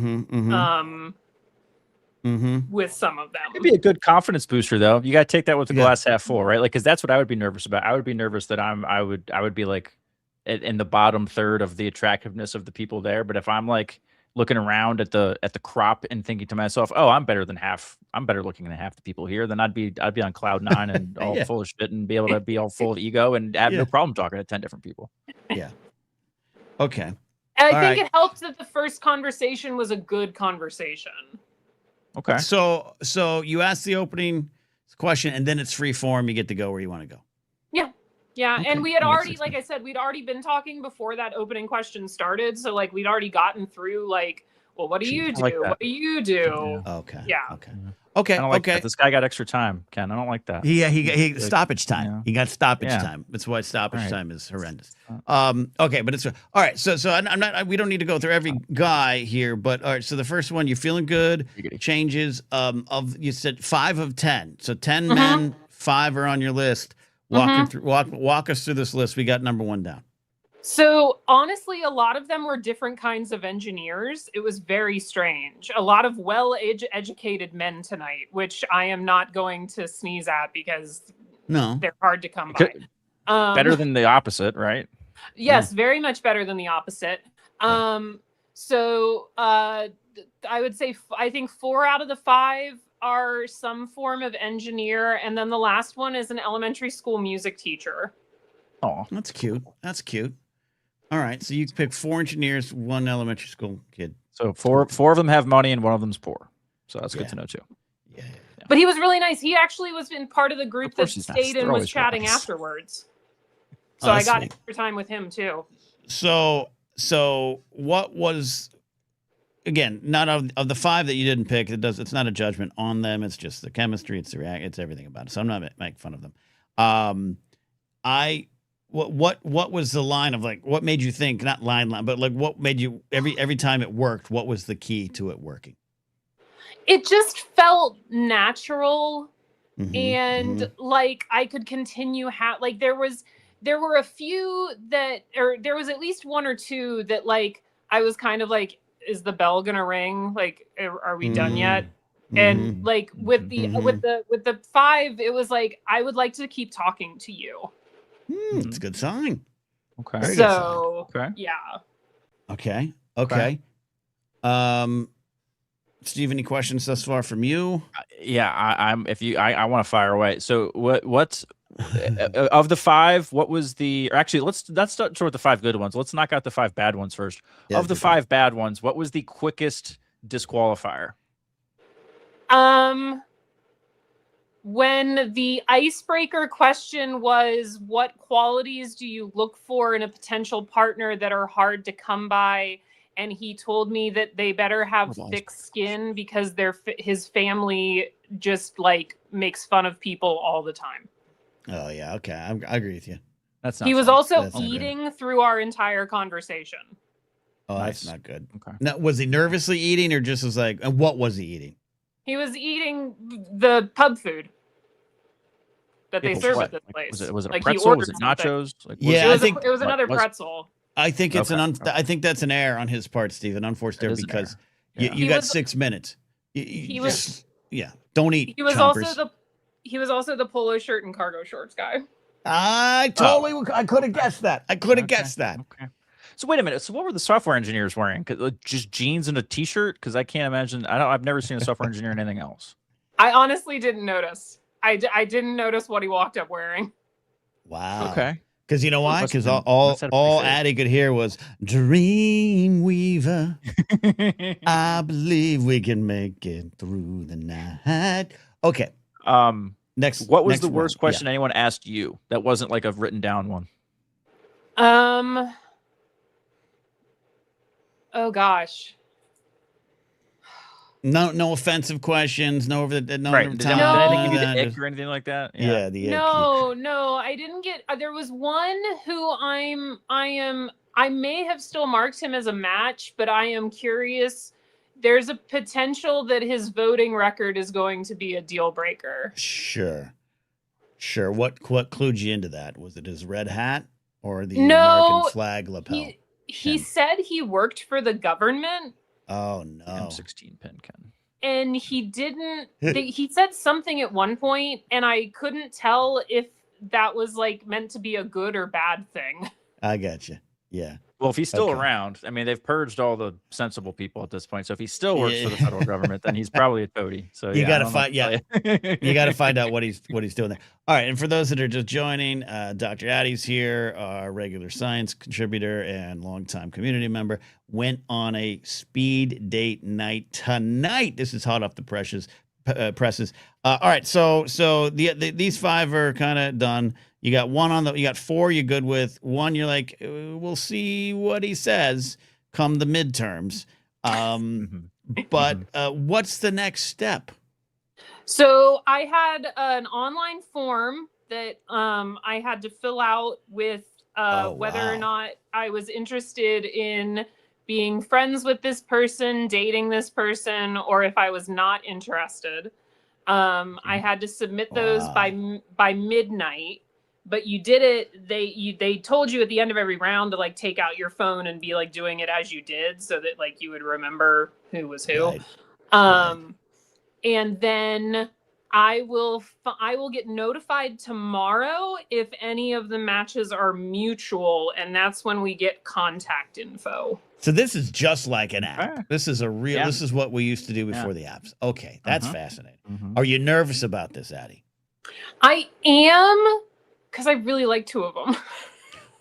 some of them. It'd be a good confidence booster, though. You got to take that with the glass half full, right? Like, because that's what I would be nervous about. I would be nervous that I would be like in the bottom third of the attractiveness of the people there. But if I'm like looking around at the crop and thinking to myself, oh, I'm better looking than half the people here, then I'd be on cloud 9 and all full of shit and be able to be all full of ego and have no problem talking to 10 different people. Yeah. Okay. And I think it helped that the first conversation was a good conversation. Okay. So you ask the opening question and then it's free form. You get to go where you want to go. Yeah. Yeah. Okay. And we had already, like I said, we'd already been talking before that opening question started. So we'd already gotten through well, what do you do? What do you do? Yeah. Okay. Yeah. Okay. I don't like that. This guy got extra time, Ken. I don't like that. He stoppage time. Yeah. He got stoppage time. That's why stoppage time is horrendous. Okay, but it's all right. So I'm not. We don't need to go through every guy here, but all right. So the first one, you're feeling good. Changes you said 5 of 10. So 10 men, 5 are on your list. Walk us through this list. We got number 1 down. So honestly, a lot of them were different kinds of engineers. It was very strange. A lot of well-educated men tonight, which I am not going to sneeze at because they're hard to come by. Better than the opposite, right? Yes, very much better than the opposite. So I would say I think 4 out of the 5 are some form of engineer, and then the last one is an elementary school music teacher. Oh, that's cute. That's cute. All right, so you pick 4 engineers, 1 elementary school kid. So four of them have money and 1 of them's poor. So that's good to know too. Yeah. But he was really nice. He actually was in part of the group that stayed and was chatting afterwards. So I got extra time with him too. So what was, again, not of the 5 that you didn't pick, it's not a judgment on them. It's just the chemistry. It's everything about it. So I'm not making fun of them. what was the line of like what made you think, not line, but like what made you every time it worked, what was the key to it working? It just felt natural. And like I could continue like there were a few that, or there was at least one or two that like I was kind of like, is the bell gonna ring? Like, are we done yet? And like with the 5, it was like I would like to keep talking to you. It's a good sign. Okay. Very so good sign. Okay. Yeah. Okay. Steve, any questions thus far from you? Yeah, I want to fire away. So what's of the 5? What was the? Or actually, let's start with the 5 good ones. Let's knock out the 5 bad ones first. Yeah, of the 5 bad ones, what was the quickest disqualifier? When the icebreaker question was, what qualities do you look for in a potential partner that are hard to come by? And he told me that they better have thick skin because his family just like makes fun of people all the time. Oh yeah, okay, I agree with you. That's not. He was fun. also That's eating through our entire conversation. Oh, Nice. that's not good. Okay. Now, was he nervously eating or just was like? And what was he eating? He was eating the pub food that they serve at this place. Was it a like pretzel? Was it nachos? Like, Yeah, I think it was another pretzel. I think it's Okay. I think that's an error on his part, Steve, an unforced error because you got 6 minutes. Don't eat. He was chompers. also the polo shirt and cargo shorts guy. I could have guessed that. I could have guessed that. Okay. So wait a minute. So what were the software engineers wearing? Just jeans and a t-shirt? Because I can't imagine. I've never seen a software engineer in anything else. I honestly didn't notice. I didn't notice what he walked up wearing. Wow. Okay. Because you know why? Because all Addie could hear was Dreamweaver. I believe we can make it through the night. Okay. Next. What was next the worst one. question anyone asked you that wasn't like a written down one? Oh gosh. No offensive questions. No over the no. Right. Over Did time. anything give you the ick or anything like that? Yeah. The ick. No, I didn't get. There was one who I may have still marked him as a match, but I am curious. There's a potential that his voting record is going to be a deal breaker. Sure. What clued you into that? Was it his red hat or the American flag lapel? He said he worked for the government. Oh no. M16 pin Ken. And he didn't. He said something at one point, and I couldn't tell if that was like meant to be a good or bad thing. I got you. Yeah. Well, if he's still around, I mean, they've purged all the sensible people at this point. So if he still works for the federal government, then he's probably a toady. So you got to find, you got to find out what he's doing there. All right, and for those that are just joining, Dr. Addie's here, our regular science contributor and longtime community member, went on a speed date night tonight. This is hot off the presses. All right, so these 5 are kind of done. You got 1 you got 4 you're good with. 1 you're like, we'll see what he says come the midterms. But what's the next step? So I had an online form that I had to fill out with whether or not I was interested in being friends with this person, dating this person, or if I was not interested. I had to submit those by midnight. But you did it. They told you at the end of every round to like take out your phone and be like doing it as you did, so that like you would remember who was who. Right. And then I will get notified tomorrow if any of the matches are mutual, and that's when we get contact info. So this is just like an app. This is a real. Yeah. This is what we used to do before the apps. Okay, that's fascinating. Are you nervous about this, Addie? I am. Because I really like 2 of them.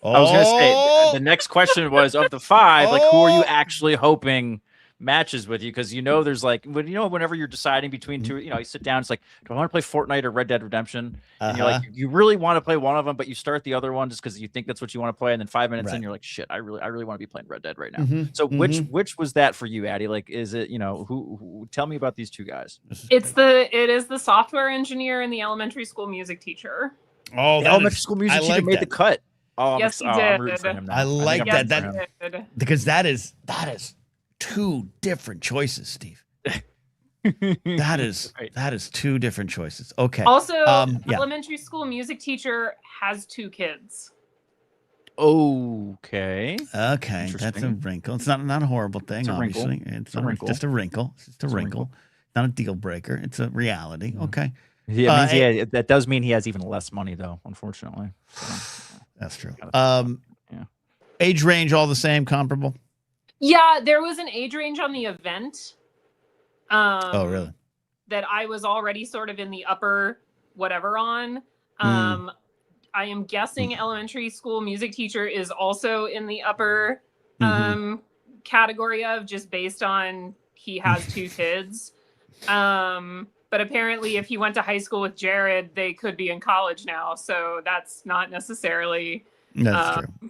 I was going to say, the next question was, of the 5, like, who are you actually hoping matches with you? Because, there's like, whenever you're deciding between 2, you sit down, it's like, do I want to play Fortnite or Red Dead Redemption? And you're like, you really want to play one of them, but you start the other one just because you think that's what you want to play. And then 5 minutes in, you're like, shit, I really want to be playing Red Dead right now. So which was that for you, Addie? Like, is it, who tell me about these 2 guys? It is the software engineer and the elementary school music teacher. Oh, the elementary school music teacher made the cut. Oh, Yes, he I'm did. rooting for him now. I like think I'm that. rooting for him. Because that is two different choices, Steve. That is Right. that is two different choices. Okay. Also, yeah. elementary school music teacher has 2 kids. Okay. Okay, that's a Interesting. wrinkle. It's not a horrible thing, It's a wrinkle. obviously. It's a not wrinkle. just a wrinkle. It's just a It's a wrinkle. wrinkle. Not a deal breaker. It's a reality. Yeah. Okay. Yeah, it means that does mean he has even less money, though, unfortunately. So, that's true. yeah. Age range all the same, comparable? Yeah, there was an age range on the event. Oh, really? That I was already sort of in the upper whatever on. I am guessing elementary school music teacher is also in the upper category of, just based on he has 2 kids. But apparently if he went to high school with Jared, they could be in college now. So that's not necessarily That's true.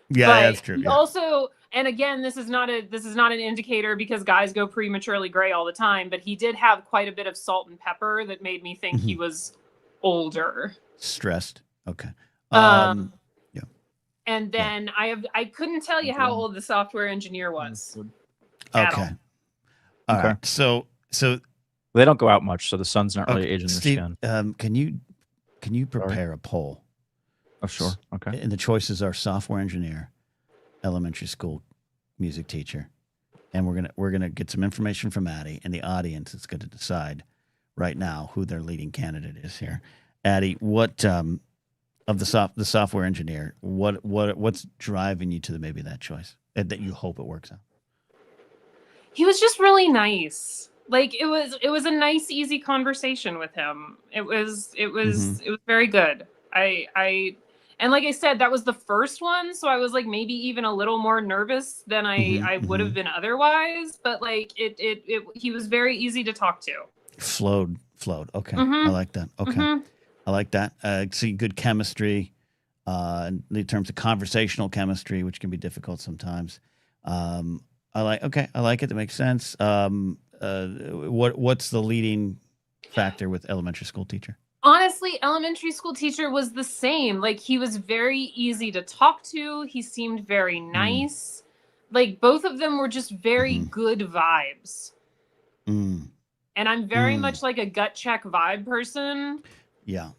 Yeah, but that's true. he Yeah. also, and again, this is not an indicator because guys go prematurely gray all the time, but he did have quite a bit of salt and pepper that made me think he was older. Stressed. Okay. Yeah. And then I couldn't tell you how old the software engineer was. Okay. All right. So they don't go out much, so the sun's not really aging Steve, their skin. can you prepare a poll? Oh, sure. Okay. And the choices are software engineer, elementary school music teacher, and we're gonna get some information from Addie, and the audience is going to decide right now who their leading candidate is here. Addie, what of the software engineer, what's driving you to maybe that choice that you hope it works out? He was just really nice. Like it was a nice, easy conversation with him. It was very good. And like I said, that was the first one, so I was like maybe even a little more nervous than I would have been otherwise. But like he was very easy to talk to. Flowed. Okay, I like that. Okay, I like that. See good chemistry, in terms of conversational chemistry, which can be difficult sometimes. I like it. That makes sense. What's the leading factor with elementary school teacher? Honestly, elementary school teacher was the same. Like he was very easy to talk to. He seemed very nice. Like both of them were just very good vibes. And I'm very much like a gut check vibe person. Yeah.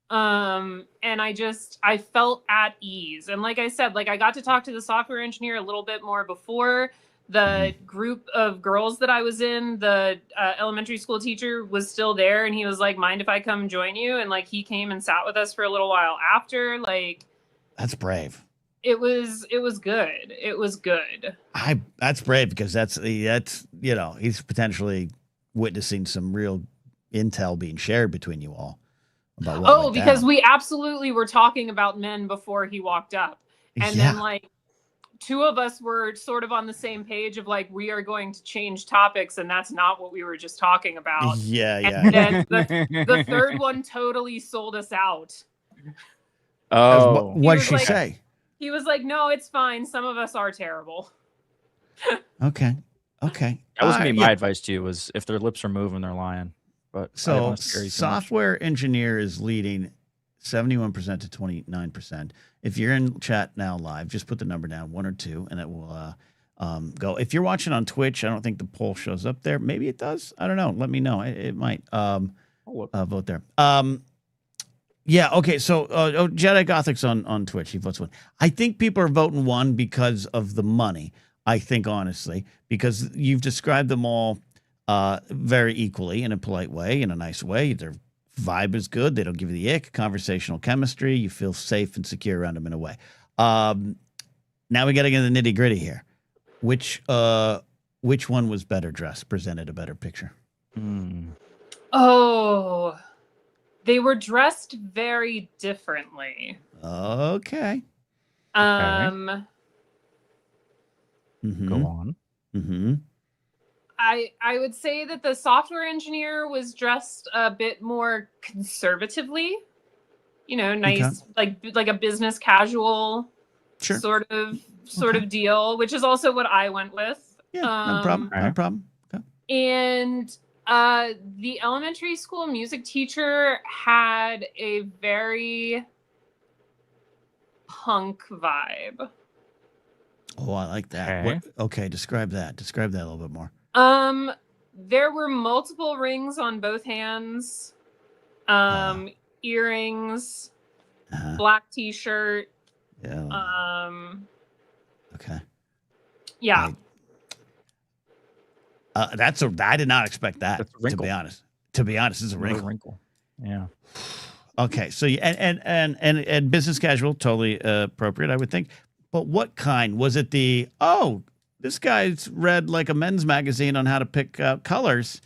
And I felt at ease. And like I said, like I got to talk to the software engineer a little bit more before. The group of girls that I was in, the elementary school teacher was still there, and he was like, mind if I come join you? And like he came and sat with us for a little while after. Like that's brave. It was good. It was good. That's brave because that's he's potentially witnessing some real intel being shared between you all about what because we absolutely were talking about men before he walked up. And then like 2 of us were sort of on the same page of like, we are going to change topics, and that's not what we were just talking about. And then the third one totally sold us out. Oh, what did she say? He was like, no, it's fine. Some of us are terrible. Okay. That was gonna be my advice to you, was if their lips are moving, they're lying. But so software engineer is leading 71% to 29%. If you're in chat now live, just put the number down, 1 or 2, and it will go. If you're watching on Twitch, I don't think the poll shows up there. Maybe it does. I don't know. Let me know. It might. Vote there. Yeah. Okay. So Jedi Gothic's on Twitch. He votes 1. I think people are voting 1 because of the money. I think honestly, because you've described them all very equally in a polite way, in a nice way. Their vibe is good. They don't give you the ick. Conversational chemistry. You feel safe and secure around them in a way. Now we got to get in the nitty gritty here. Which one was better dressed? Presented a better picture? Oh, they were dressed very differently. Okay. Go on. I would say that the software engineer was dressed a bit more conservatively, nice, like a business casual sort of deal, which is also what I went with. Yeah, no problem. Okay. And the elementary school music teacher had a very punk vibe. Oh, I like that. Okay, describe that. Describe that a little bit more. There were multiple rings on both hands. Earrings. Black t-shirt. Yeah. Okay. Yeah. I did not expect that. To be honest, it's a wrinkle. Yeah. Okay, so and business casual, totally appropriate, I would think. But what kind was it? This guy's read like a men's magazine on how to pick colors,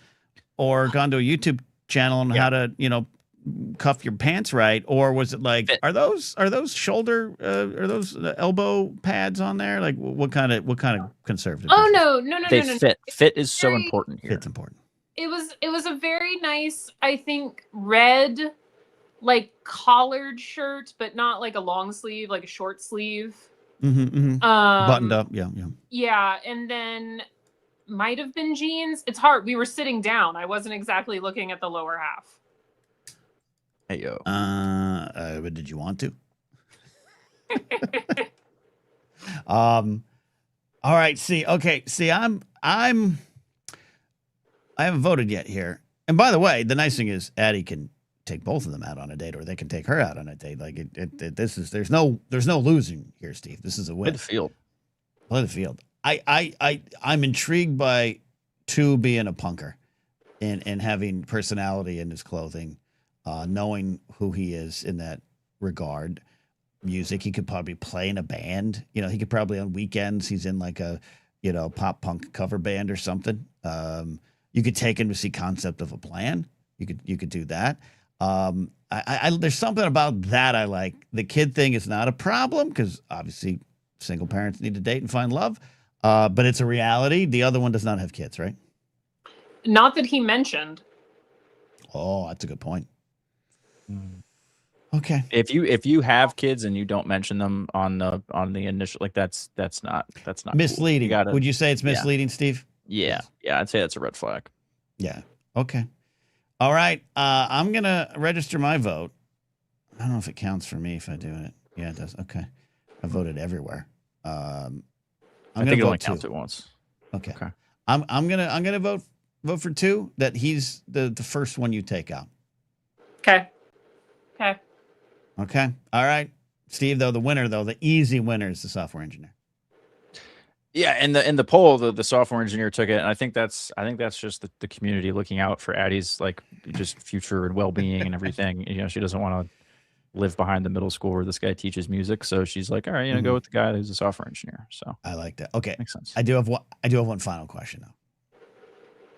or gone to a YouTube channel on how to cuff your pants right, or was it like are those shoulder are those elbow pads on there? Like what kind of conservative? Oh no. They fit. Fit is so important here. Fit's important. It was a very nice, I think, red, like collared shirt, but not like a long sleeve, like a short sleeve. Buttoned up, yeah. Yeah, and then might have been jeans. It's hard. We were sitting down. I wasn't exactly looking at the lower half. Hey yo. But did you want to? All right. See, I haven't voted yet here. And by the way, the nice thing is Addie can take both of them out on a date, or they can take her out on a date. Like there's no losing here, Steve. This is a win. Play the field. I'm intrigued by 2 being a punker and having personality in his clothing, knowing who he is in that regard. Music, he could probably play in a band. He could probably on weekends he's in like a pop punk cover band or something. You could take him to see Concept of a Plan. You could do that. There's something about that I like. The kid thing is not a problem because obviously single parents need to date and find love. But it's a reality. The other one does not have kids, right? Not that he mentioned. Oh, that's a good point. Okay. If you have kids and you don't mention them on the initial, like that's not misleading. Cool. Would you say it's misleading, Steve? Yeah, I'd say that's a red flag. Yeah. Okay. All right. I'm gonna register my vote. I don't know if it counts for me if I do it. Yeah, it does. Okay. I voted everywhere. I think it only counts it once. Okay. I'm gonna vote for 2. That he's the first one you take out. Okay. Okay. All right. Steve, the easy winner is the software engineer. Yeah, and in the poll, the software engineer took it, and I think that's just the community looking out for Addie's like just future and well-being and everything. She doesn't want to live behind the middle school where this guy teaches music, so she's like, all right, go with the guy who's a software engineer. So I like that. Okay, makes sense. I do have one final question though.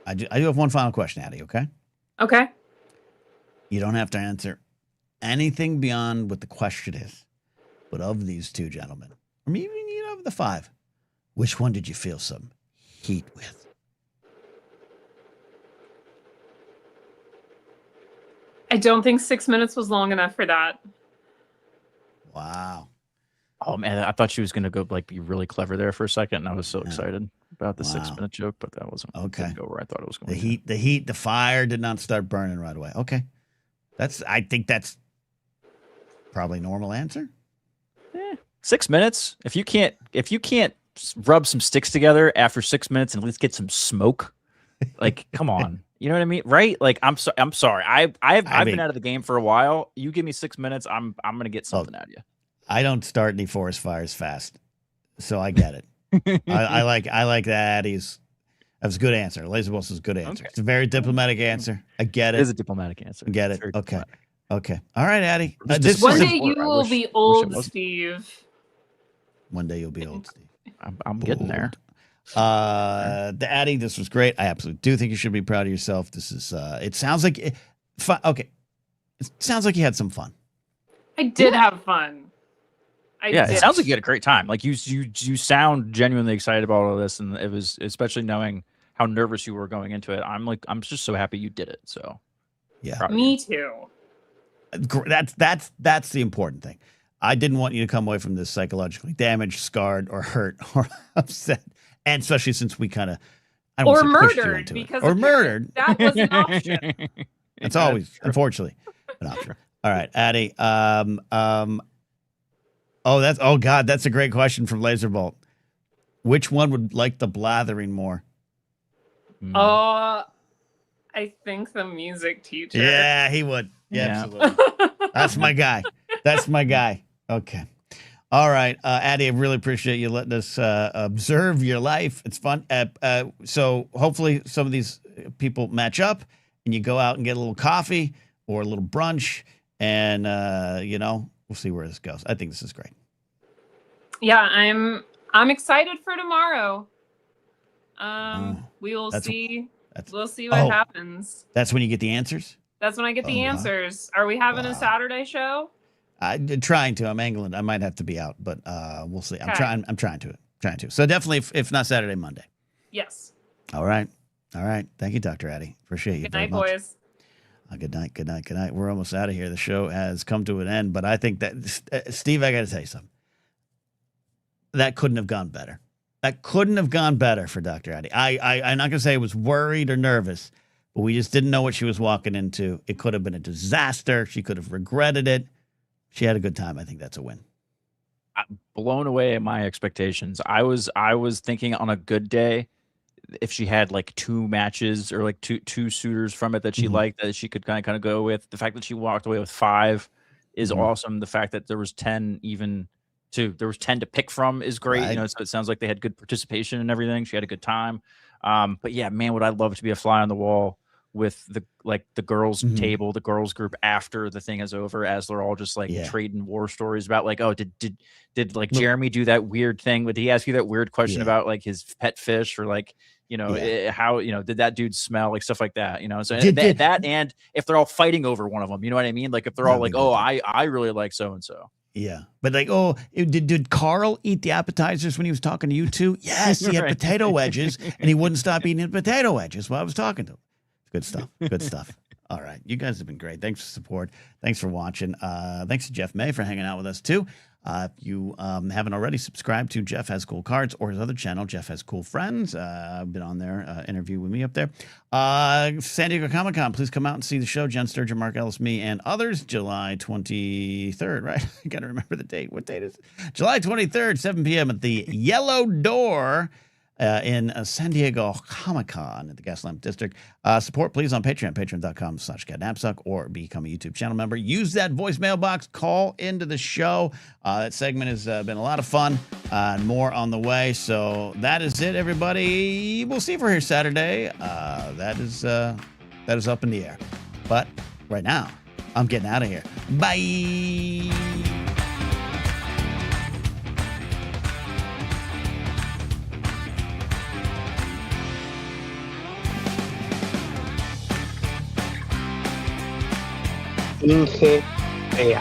I do have one final question, Addie. Okay. Okay. You don't have to answer anything beyond what the question is, but of these 2 gentlemen, or maybe of the 5. Which one did you feel some heat with? I don't think 6 minutes was long enough for that. Wow. Oh man, I thought she was gonna go be really clever there for a second, and I was so excited about the 6-minute joke, but that wasn't okay. Didn't go where I thought it was going. The fire did not start burning right away. Okay, I think that's probably normal answer. 6 minutes. If you can't rub some sticks together after 6 minutes and at least get some smoke, like come on, you know what I mean, right? Like I'm sorry. I've been out of the game for a while. You give me 6 minutes, I'm gonna get something out of you. I don't start any forest fires fast, so I get it. I like that. That was a good answer. Laser Wilson's a good answer. Okay. It's a very diplomatic answer. I get it. It is a diplomatic answer. I get it. Okay. Okay. All right, Addie. One day you will be old, Steve. One day you'll be old, Steve. I'm getting there. The Addie, this was great. I absolutely do think you should be proud of yourself. This is. It sounds like. Okay. It sounds like you had some fun. I did have fun. It sounds like you had a great time. Like you sound genuinely excited about all this, and it was especially knowing how nervous you were going into it. I'm just so happy you did it. So yeah, me too. That's the important thing. I didn't want you to come away from this psychologically damaged, scarred, or hurt, or upset, and especially since we kind of or murdered because or murdered. That was an option. That's always, unfortunately, an option. All right, Addie. Oh God, that's a great question from Laserbolt. Which one would like the blathering more? I think the music teacher. Yeah, he would. Yeah, absolutely. That's my guy. That's my guy. Okay. All right, Addie, I really appreciate you letting us observe your life. It's fun. So hopefully some of these people match up, and you go out and get a little coffee or a little brunch, and we'll see where this goes. I think this is great. Yeah, I'm excited for tomorrow. We will see. We'll see what happens. That's when you get the answers? That's when I get the answers. Are we having a Saturday show? I'm trying to. I'm angling. I might have to be out, but we'll see. Okay. I'm trying to. So definitely, if not Saturday, Monday. Yes. All right. Thank you, Dr. Addie. Appreciate you. Good night, boys. Good night. We're almost out of here. The show has come to an end, but I think that, Steve, I got to tell you something. That couldn't have gone better. That couldn't have gone better for Dr. Addie. I'm not going to say I was worried or nervous, but we just didn't know what she was walking into. It could have been a disaster. She could have regretted it. She had a good time. I think that's a win. I'm blown away at my expectations. I was thinking on a good day, if she had like 2 matches or like two suitors from it that she liked, that she could kind of go with. The fact that she walked away with 5 is awesome. The fact that there was 10 to pick from is great. Right. So it sounds like they had good participation and everything. She had a good time. But yeah, man, would I love to be a fly on the wall with the girls table, the girls group after the thing is over, as they're all just trading war stories about did Jeremy do that weird thing? Did he ask you that weird question about like his pet fish, or how did that dude smell, like stuff like that? So that and if they're all fighting over one of them, you know what I mean? Like if they're all like, I really like so and so. Yeah, but did Carl eat the appetizers when he was talking to you too? Yes, he had potato wedges, and he wouldn't stop eating the potato wedges while I was talking to him. Good stuff. Good stuff. All right. You guys have been great. Thanks for support. Thanks for watching. Thanks to Jeff May for hanging out with us, too. If you haven't already, subscribed to Jeff Has Cool Cards or his other channel, Jeff Has Cool Friends. I've been on there, interview with me up there. San Diego Comic-Con, please come out and see the show. Jen Sturgeon, Mark Ellis, me, and others. July 23rd, right? I got to remember the date. What date is it? July 23rd, 7 p.m. at the Yellow Door. In San Diego Comic-Con at the Gaslamp District. Support, please, on Patreon, patreon.com/Napzok, or become a YouTube channel member. Use that voicemail box. Call into the show. That segment has been a lot of fun, and more on the way. So that is it, everybody. We'll see if we're here Saturday. That is up in the air. But right now, I'm getting out of here. Bye. Inge Bea.